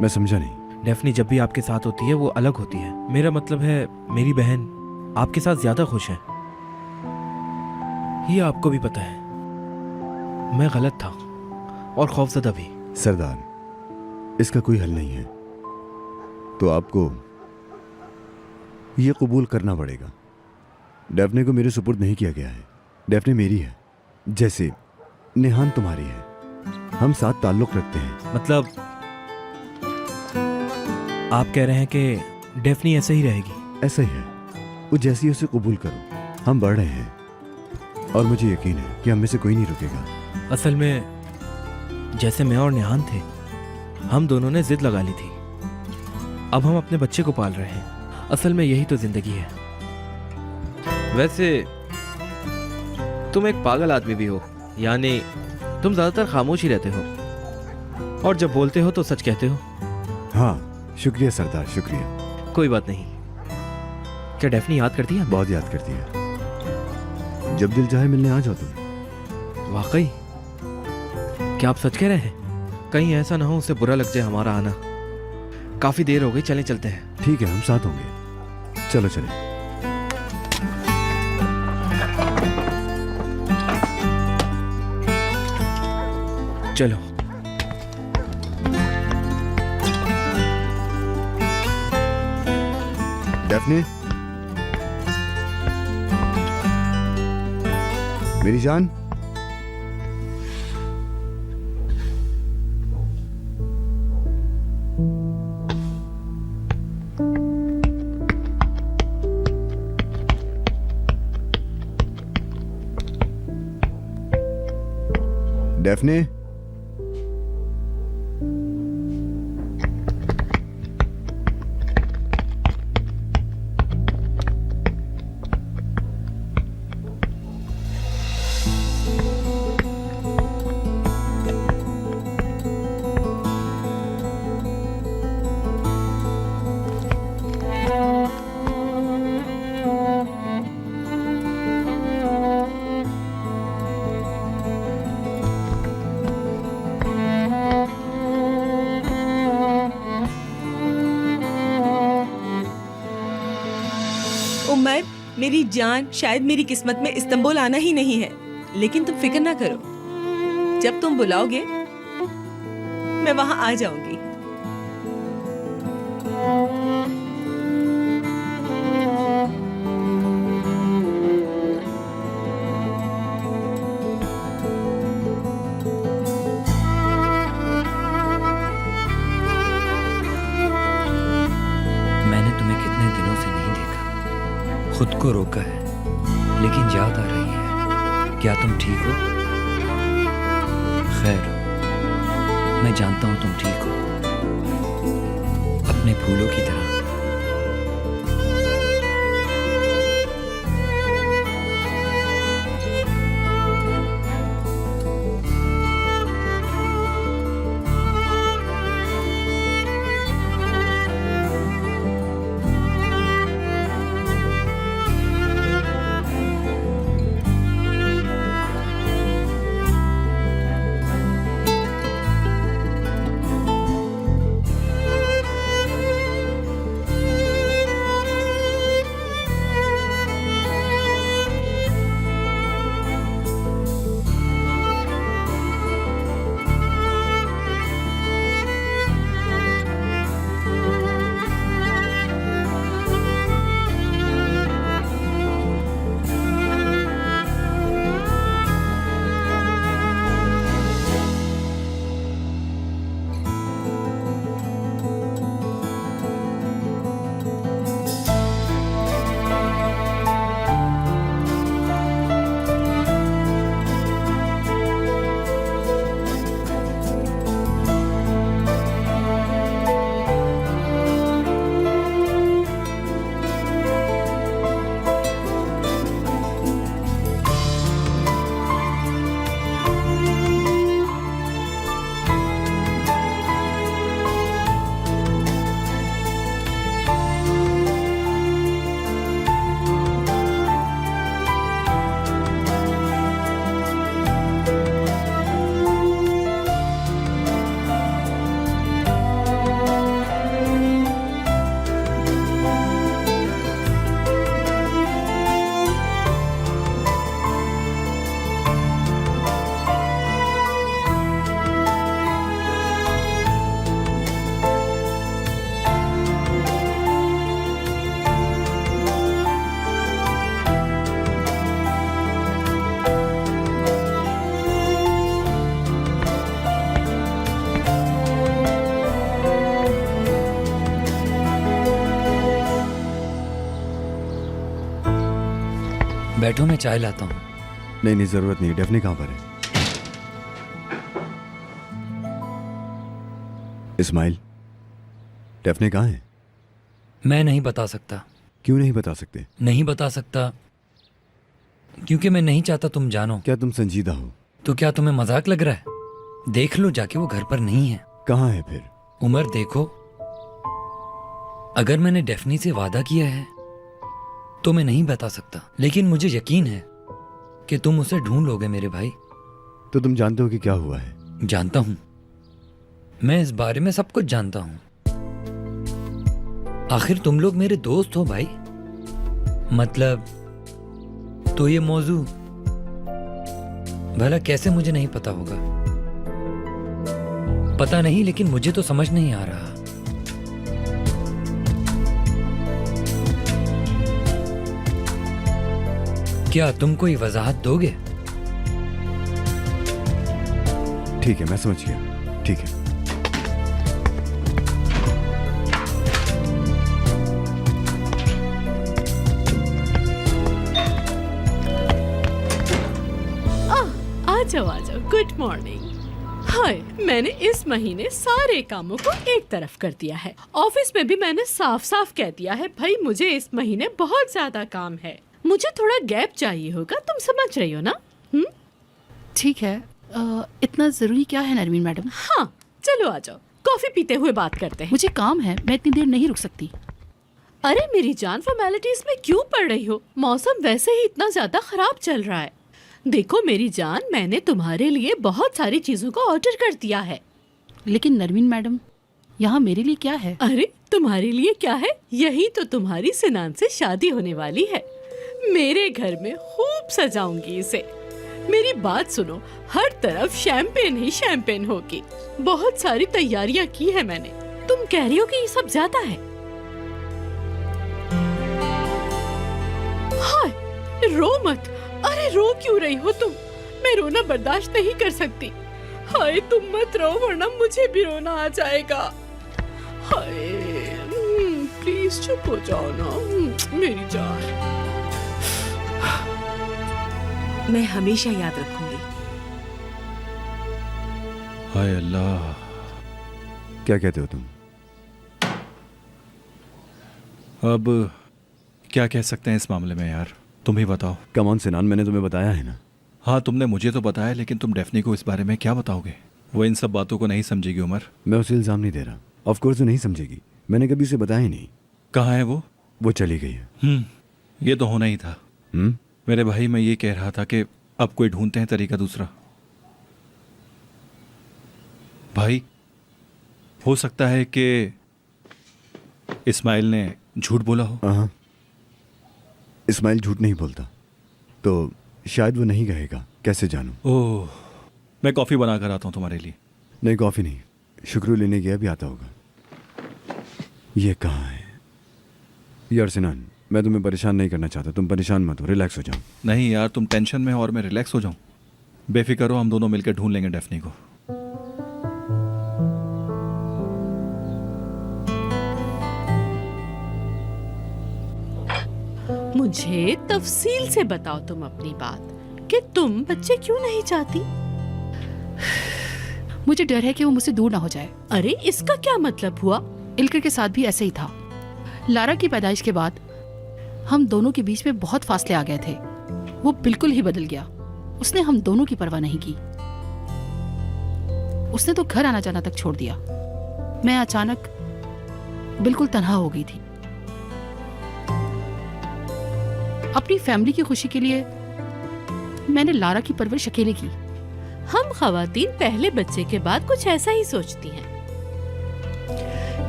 मैं समझा नहीं। डेफनी जब भी आपके साथ होती है वो अलग होती है। मेरा मतलब है मेरी बहन आपके साथ ज्यादा खुश है। ये आपको भी पता है। मैं गलत था और खौफजदा भी। सरदार, इसका कोई हल नहीं है, तो आपको ये कबूल करना पड़ेगा। डेफने को मेरे सुपुर्द नहीं किया गया है। डेफने मेरी है, जैसे नेहान तुम्हारी है। हम साथ ताल्लुक रखते हैं। मतलब आप कह रहे हैं कि डेफनी ऐसे ही रहेगी? ऐसा ही है, वो जैसी उसे कबूल करो। हम बढ़ रहे हैं और मुझे यकीन है कि हम में से कोई नहीं रुकेगा। असल में जैसे मैं और नेहान थे, हम दोनों ने जिद लगा ली थी। अब हम अपने बच्चे को पाल रहे हैं। असल में यही तो जिंदगी है। वैसे तुम एक पागल आदमी भी हो, यानी तुम ज्यादातर खामोश ही रहते हो और जब बोलते हो तो सच कहते हो। हाँ, शुक्रिया सरदार, शुक्रिया। कोई बात नहीं। क्या डेफनी याद करती है? बहुत याद करती है। जब दिल चाहे मिलने आ जाओ तुम। वाकई? क्या आप सच कह रहे हैं? कहीं ऐसा ना हो उसे बुरा लग जाए हमारा आना। काफी देर हो गई, चलें चलते हैं। ठीक है, हम साथ होंगे। चलो चलें। चलो। डेफने, मेरी जान। डेफने, उमर, मेरी जान, शायद मेरी किस्मत में इस्तांबुल आना ही नहीं है, लेकिन तुम फिक्र ना करो। जब तुम बुलाओगे मैं वहां आ जाऊंगी। मैंने तुम्हें कितने दिनों से नहीं देखा। खुद को रोका है, लेकिन याद आ रही है। क्या तुम ठीक हो? खैर, मैं जानता हूं तुम ठीक हो, अपने फूलों की तरह। बैठो, मैं चाय लाता हूँ। नहीं नहीं, जरूरत नहीं। डेफनी कहाँ पर है? इस्माइल, डेफनी कहाँ है? मैं नहीं बता सकता। क्यों नहीं बता सकते? नहीं बता सकता क्योंकि मैं नहीं चाहता तुम जानो। क्या तुम संजीदा हो? तो क्या तुम्हें मजाक लग रहा है? देख लो जाके, वो घर पर नहीं है। कहाँ है फिर? उमर देखो, अगर मैंने डेफनी से वादा किया है तो मैं नहीं बता सकता, लेकिन मुझे यकीन है कि तुम उसे ढूंढ लोगे मेरे भाई। तो तुम जानते हो कि क्या हुआ है? जानता हूं, मैं इस बारे में सब कुछ जानता हूं। आखिर तुम लोग मेरे दोस्त हो भाई, मतलब तो ये मौजू भला कैसे मुझे नहीं पता होगा? पता नहीं, लेकिन मुझे तो समझ नहीं आ रहा। क्या तुम कोई वजाहत दोगे? ठीक है, मैं समझ गया। ठीक है। आ जाओ। Good morning. हाय, मैंने इस महीने सारे कामों को एक तरफ कर दिया है। ऑफिस में भी मैंने साफ साफ कह दिया है, भाई मुझे इस महीने बहुत ज्यादा काम है, मुझे थोड़ा गैप चाहिए होगा। तुम समझ रही हो ना? ठीक है। इतना जरूरी क्या है नरमीन मैडम? हाँ, चलो आ जाओ, कॉफी पीते हुए बात करते हैं। मुझे काम है, मैं इतनी देर नहीं रुक सकती। अरे मेरी जान, फॉर्मेलिटीज में क्यों पड़ रही हो? मौसम वैसे ही इतना ज्यादा खराब चल रहा है। देखो मेरी जान, मैंने तुम्हारे लिए बहुत सारी चीजों को ऑर्डर कर दिया है। लेकिन नरमीन मैडम, यहाँ मेरे लिए क्या है? अरे तुम्हारे लिए क्या है? यही तो तुम्हारी सिनान से शादी होने वाली है। मेरे घर में खूब सजाऊंगी इसे। मेरी बात सुनो, हर तरफ शैंपेन ही शैंपेन होगी। बहुत सारी तैयारियां की है मैंने। तुम कह रही हो कि ये सब ज्यादा है? हाय, रो मत। अरे रो क्यों रही हो तुम? मैं रोना बर्दाश्त नहीं कर सकती। हाय, तुम मत रो वरना मुझे भी रोना आ जाएगा। हाय, प्लीज चुप हो जाओ ना मेरी जान। मैं हमेशा याद रखूंगी। हाय अल्लाह। क्या कहते हो तुम? अब क्या कह सकते हैं इस मामले में यार, तुम ही बताओ। कम ऑन सिनान, मैंने तुम्हें बताया है ना। हाँ, तुमने मुझे तो बताया, लेकिन तुम डेफनी को इस बारे में क्या बताओगे? वो इन सब बातों को नहीं समझेगी उमर। मैं उसे इल्जाम नहीं दे रहा। ऑफ कोर्स वो नहीं समझेगी, मैंने कभी उसे बताया ही नहीं। कहाँ है वो? वो चली गई है। ये तो होना ही था। मेरे भाई, मैं ये कह रहा था कि अब कोई ढूंढते हैं तरीका दूसरा। भाई, हो सकता है कि इस्माइल ने झूठ बोला हो। हाँ, इस्माइल झूठ नहीं बोलता, तो शायद वो नहीं कहेगा। कैसे जानूं? ओह, मैं कॉफ़ी बना कर आता हूँ तुम्हारे लिए। नहीं, कॉफ़ी नहीं, शुक्र लेने गया भी आता होगा। ये कहाँ है? यार सिनान, मैं तुम्हें परेशान नहीं करना चाहता, तुम परेशान मत हो, रिलैक्स हो जाओ। नहीं यार, तुम टेंशन में हो और मैं रिलैक्स हो जाऊं। बेफिक्र हो, हम दोनों मिलकर ढूंढ लेंगे डेफनी को। मुझे तफसील से बताओ तुम अपनी बात, कि तुम बच्चे क्यों नहीं चाहती? मुझे डर है कि वो मुझसे दूर ना हो जाए। अरे इसका क्या मतलब हुआ? इल्कर के साथ भी ऐसे ही था। लारा की पैदाइश के बाद हम दोनों के बीच में बहुत फासले आ गए थे। वो बिल्कुल ही बदल गया। उसने हम दोनों की परवाह नहीं की। उसने तो घर आना जाना तक छोड़ दिया। मैं अचानक बिल्कुल तन्हा हो गई थी। अपनी फैमिली की खुशी के लिए मैंने लारा की परवरिश अकेले की। हम खवातीन पहले बच्चे के बाद कुछ ऐसा ही सोचती हैं।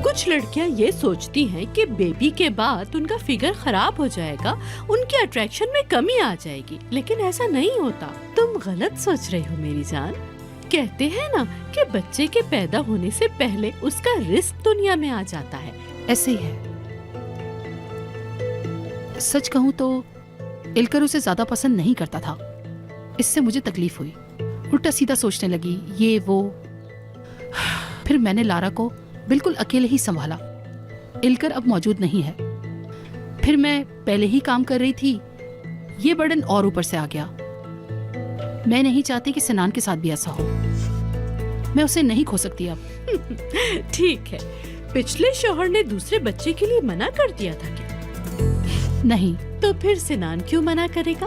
कुछ लड़कियां ये सोचती हैं कि बेबी के बाद उनका फिगर खराब हो जाएगा, उनके अट्रैक्शन में कमी आ जाएगी, लेकिन ऐसा नहीं होता। तुम गलत सोच रही हो मेरी जान। कहते हैं ना कि बच्चे के पैदा होने से पहले उसका रिस्क दुनिया में आ जाता है। ऐसे ही है। सच कहूं तो इल्कर उसे ज्यादा पसंद नहीं करता था। इससे मुझे तकलीफ हुई। उल्टा सीधा सोचने लगी, ये वो। फिर मैंने लारा को बिल्कुल अकेले ही संभाला। इल्कर अब मौजूद नहीं है। फिर मैं पहले ही काम कर रही थी ये बर्डन और ऊपर से आ गया। मैं नहीं चाहती कि सिनान के साथ भी ऐसा हो। मैं उसे नहीं खो सकती अब। ठीक है, पिछले शौहर ने दूसरे बच्चे के लिए मना कर दिया था क्या? नहीं। तो फिर सिनान क्यों मना करेगा?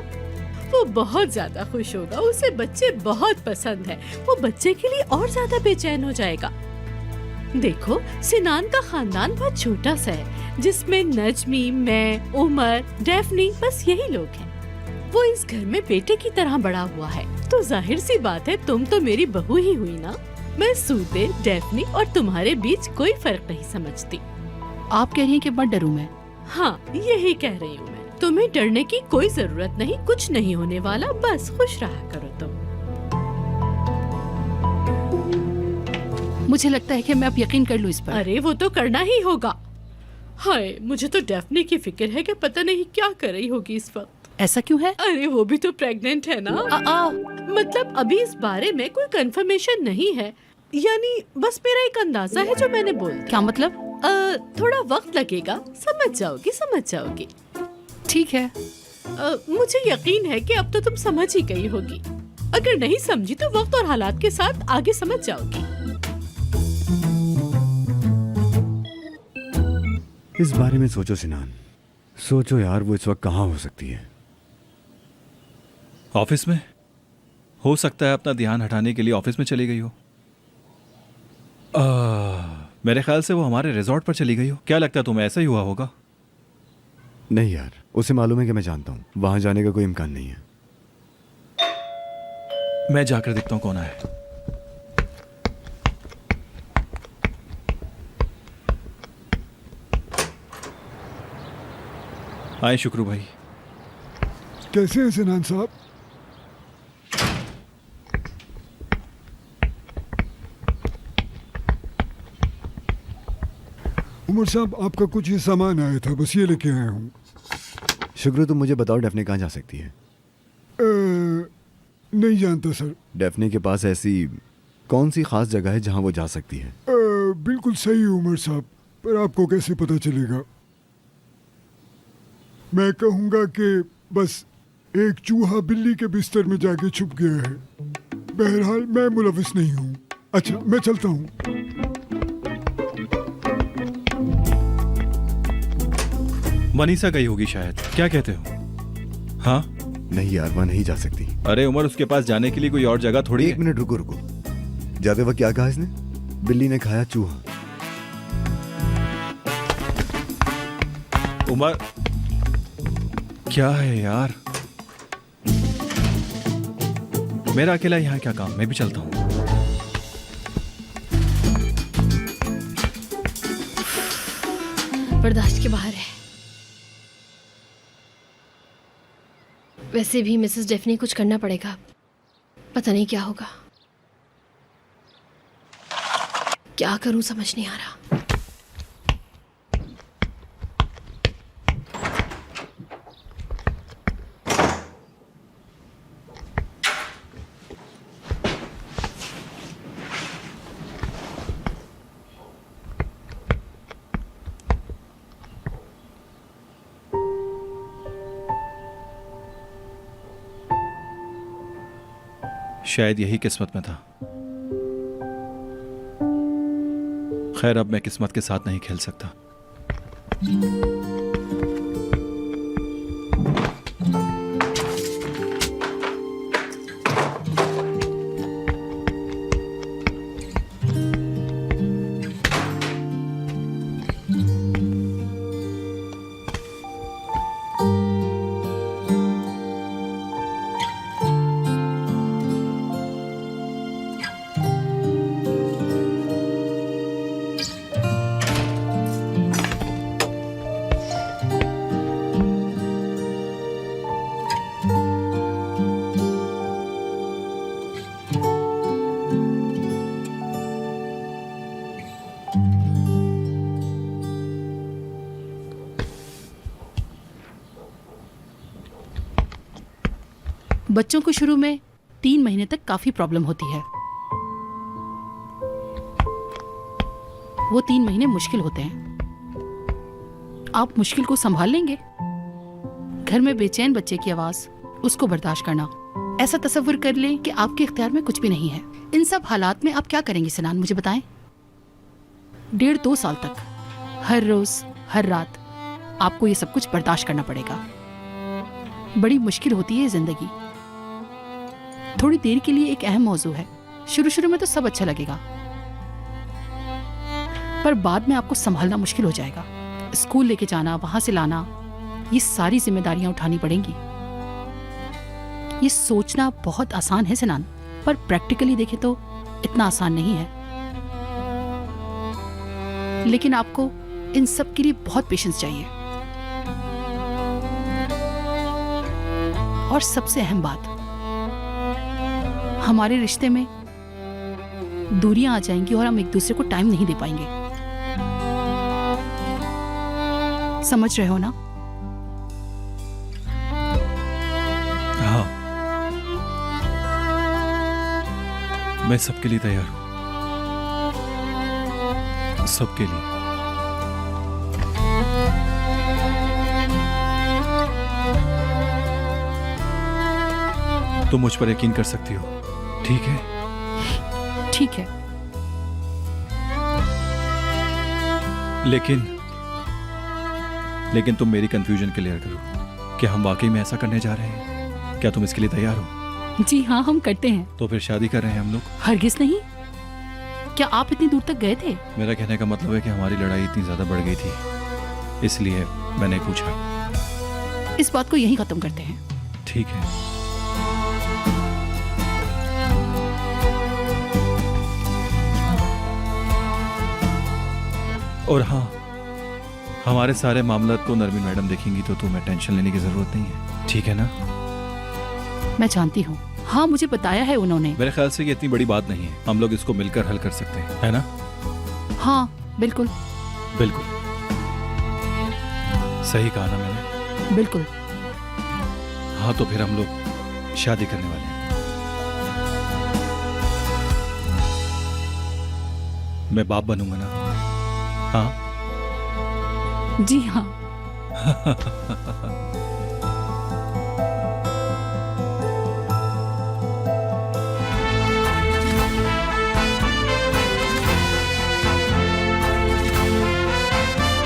वो बहुत ज्यादा खुश होगा, उसे बच्चे बहुत पसंद है, वो बच्चे के लिए और ज्यादा बेचैन हो जाएगा। देखो, सिनान का खानदान बहुत छोटा सा है, जिसमें नजमी, मैं, उमर, डेफनी, बस यही लोग हैं। वो इस घर में बेटे की तरह बड़ा हुआ है, तो जाहिर सी बात है तुम तो मेरी बहू ही हुई ना। मैं सूदे, डेफनी और तुम्हारे बीच कोई फर्क नहीं समझती। आप कह रही हैं कि मत डरूं मैं? हाँ, यही कह रही हूँ मैं। तुम्हें डरने की कोई जरूरत नहीं, कुछ नहीं होने वाला, बस खुश रहा करो तुम। मुझे लगता है कि मैं अब यकीन कर लूं इस पर। अरे वो तो करना ही होगा। हाय, मुझे तो डेफनी की फिक्र है कि पता नहीं क्या कर रही होगी इस वक्त। ऐसा क्यों है? अरे वो भी तो प्रेग्नेंट है ना। मतलब अभी इस बारे में कोई कंफर्मेशन नहीं है, यानी बस मेरा एक अंदाजा है जो मैंने बोल दिया। क्या मतलब? थोड़ा वक्त लगेगा, समझ जाओगी। ठीक है। मुझे यकीन है कि अब तो तुम समझ ही गई होगी। अगर नहीं समझी तो वक्त और हालात के साथ आगे समझ जाओगी। इस बारे में सोचो सिनान, सोचो यार, वो इस वक्त कहाँ हो सकती है? ऑफिस में हो सकता है, अपना ध्यान हटाने के लिए ऑफिस में चली गई हो। मेरे ख्याल से वो हमारे रिजॉर्ट पर चली गई हो। क्या लगता है तुम्हें ऐसा ही हुआ होगा? नहीं यार, उसे मालूम है कि मैं जानता हूँ, वहां जाने का कोई इम्कान नहीं है। मैं जाकर देखता हूँ कौन आया। आए शुक्रू भाई। कैसे हैं सिनान साहब? उमर साहब, आपका कुछ ही सामान आया था, बस ये लेके आया हूँ। शुक्रू, तुम मुझे बताओ डेफनी कहाँ जा सकती है? नहीं जानता सर। डेफनी के पास ऐसी कौन सी खास जगह है जहाँ वो जा सकती है? बिल्कुल सही उमर साहब, पर आपको कैसे पता चलेगा? मैं कहूँगा कि बस एक चूहा बिल्ली के बिस्तर में जाके छुप गया है। बहरहाल मैं मुलविस नहीं हूँ। अच्छा, मैं चलता हूँ। मनीषा गई होगी शायद, क्या कहते हो? हाँ? नहीं यार, वह नहीं जा सकती। अरे उमर, उसके पास जाने के लिए कोई और जगह थोड़ी। एक मिनट रुको। जाते वक्त क्या कहा इसने? बिल्ली ने खाया चूहा। उमर, क्या है यार? मेरा अकेला यहाँ क्या काम? मैं भी चलता हूँ। बर्दाश्त के बाहर है। वैसे भी मिसेस डेफनी कुछ करना पड़ेगा, पता नहीं क्या होगा। क्या करूं समझ नहीं आ रहा। शायद यही किस्मत में था। खैर, अब मैं किस्मत के साथ नहीं खेल सकता। बच्चों को शुरू में 3 महीने तक काफी प्रॉब्लम होती है। वो 3 महीने मुश्किल होते हैं। आप मुश्किल को संभाल लेंगे। घर में बेचैन बच्चे की आवाज, उसको बर्दाश्त करना। ऐसा तसव्वुर कर लें कि आपके इख्तियार में कुछ भी नहीं है। इन सब हालात में आप क्या करेंगे सिनान, मुझे बताएं। 1.5-2 साल तक हर रोज हर रात आपको ये सब कुछ बर्दाश्त करना पड़ेगा। बड़ी मुश्किल होती है जिंदगी। थोड़ी देर के लिए एक अहम मौजू है। शुरू शुरू में तो सब अच्छा लगेगा, पर बाद में आपको संभालना मुश्किल हो जाएगा। स्कूल लेके जाना, वहां से लाना, ये सारी जिम्मेदारियां उठानी पड़ेंगी। ये सोचना बहुत आसान है सिनान, पर प्रैक्टिकली देखें तो इतना आसान नहीं है। लेकिन आपको इन सब के लिए बहुत पेशेंस चाहिए। और सबसे अहम बात, हमारे रिश्ते में दूरियां आ जाएंगी और हम एक दूसरे को टाइम नहीं दे पाएंगे। समझ रहे हो ना? हाँ, मैं सबके लिए तैयार हूं, सबके लिए। तुम मुझ पर यकीन कर सकती हो, ठीक है? ठीक है। लेकिन तुम मेरी कंफ्यूजन क्लियर करो। क्या हम वाकई में ऐसा करने जा रहे हैं? क्या तुम इसके लिए तैयार हो? जी हाँ, हम करते हैं। तो फिर शादी कर रहे हैं हम लोग? हरगिज नहीं। क्या आप इतनी दूर तक गए थे? मेरा कहने का मतलब है कि हमारी लड़ाई इतनी ज्यादा बढ़ गई थी, इसलिए मैंने पूछा। इस बात को यहीं खत्म करते हैं। ठीक है। और हाँ, हमारे सारे मामला को नरमीन मैडम देखेंगी तो तुम्हें टेंशन लेने की जरूरत नहीं है, ठीक है ना? मैं जानती हूँ। हाँ, मुझे बताया है उन्होंने। मेरे ख्याल से ये इतनी बड़ी बात नहीं है, हम लोग इसको मिलकर हल कर सकते हैं, है ना? हाँ, बिल्कुल बिल्कुल सही कहा ना मैंने? बिल्कुल। हाँ, तो फिर हम लोग शादी करने वाले हैं। मैं बाप बनूंगा ना? हाँ जी हाँ।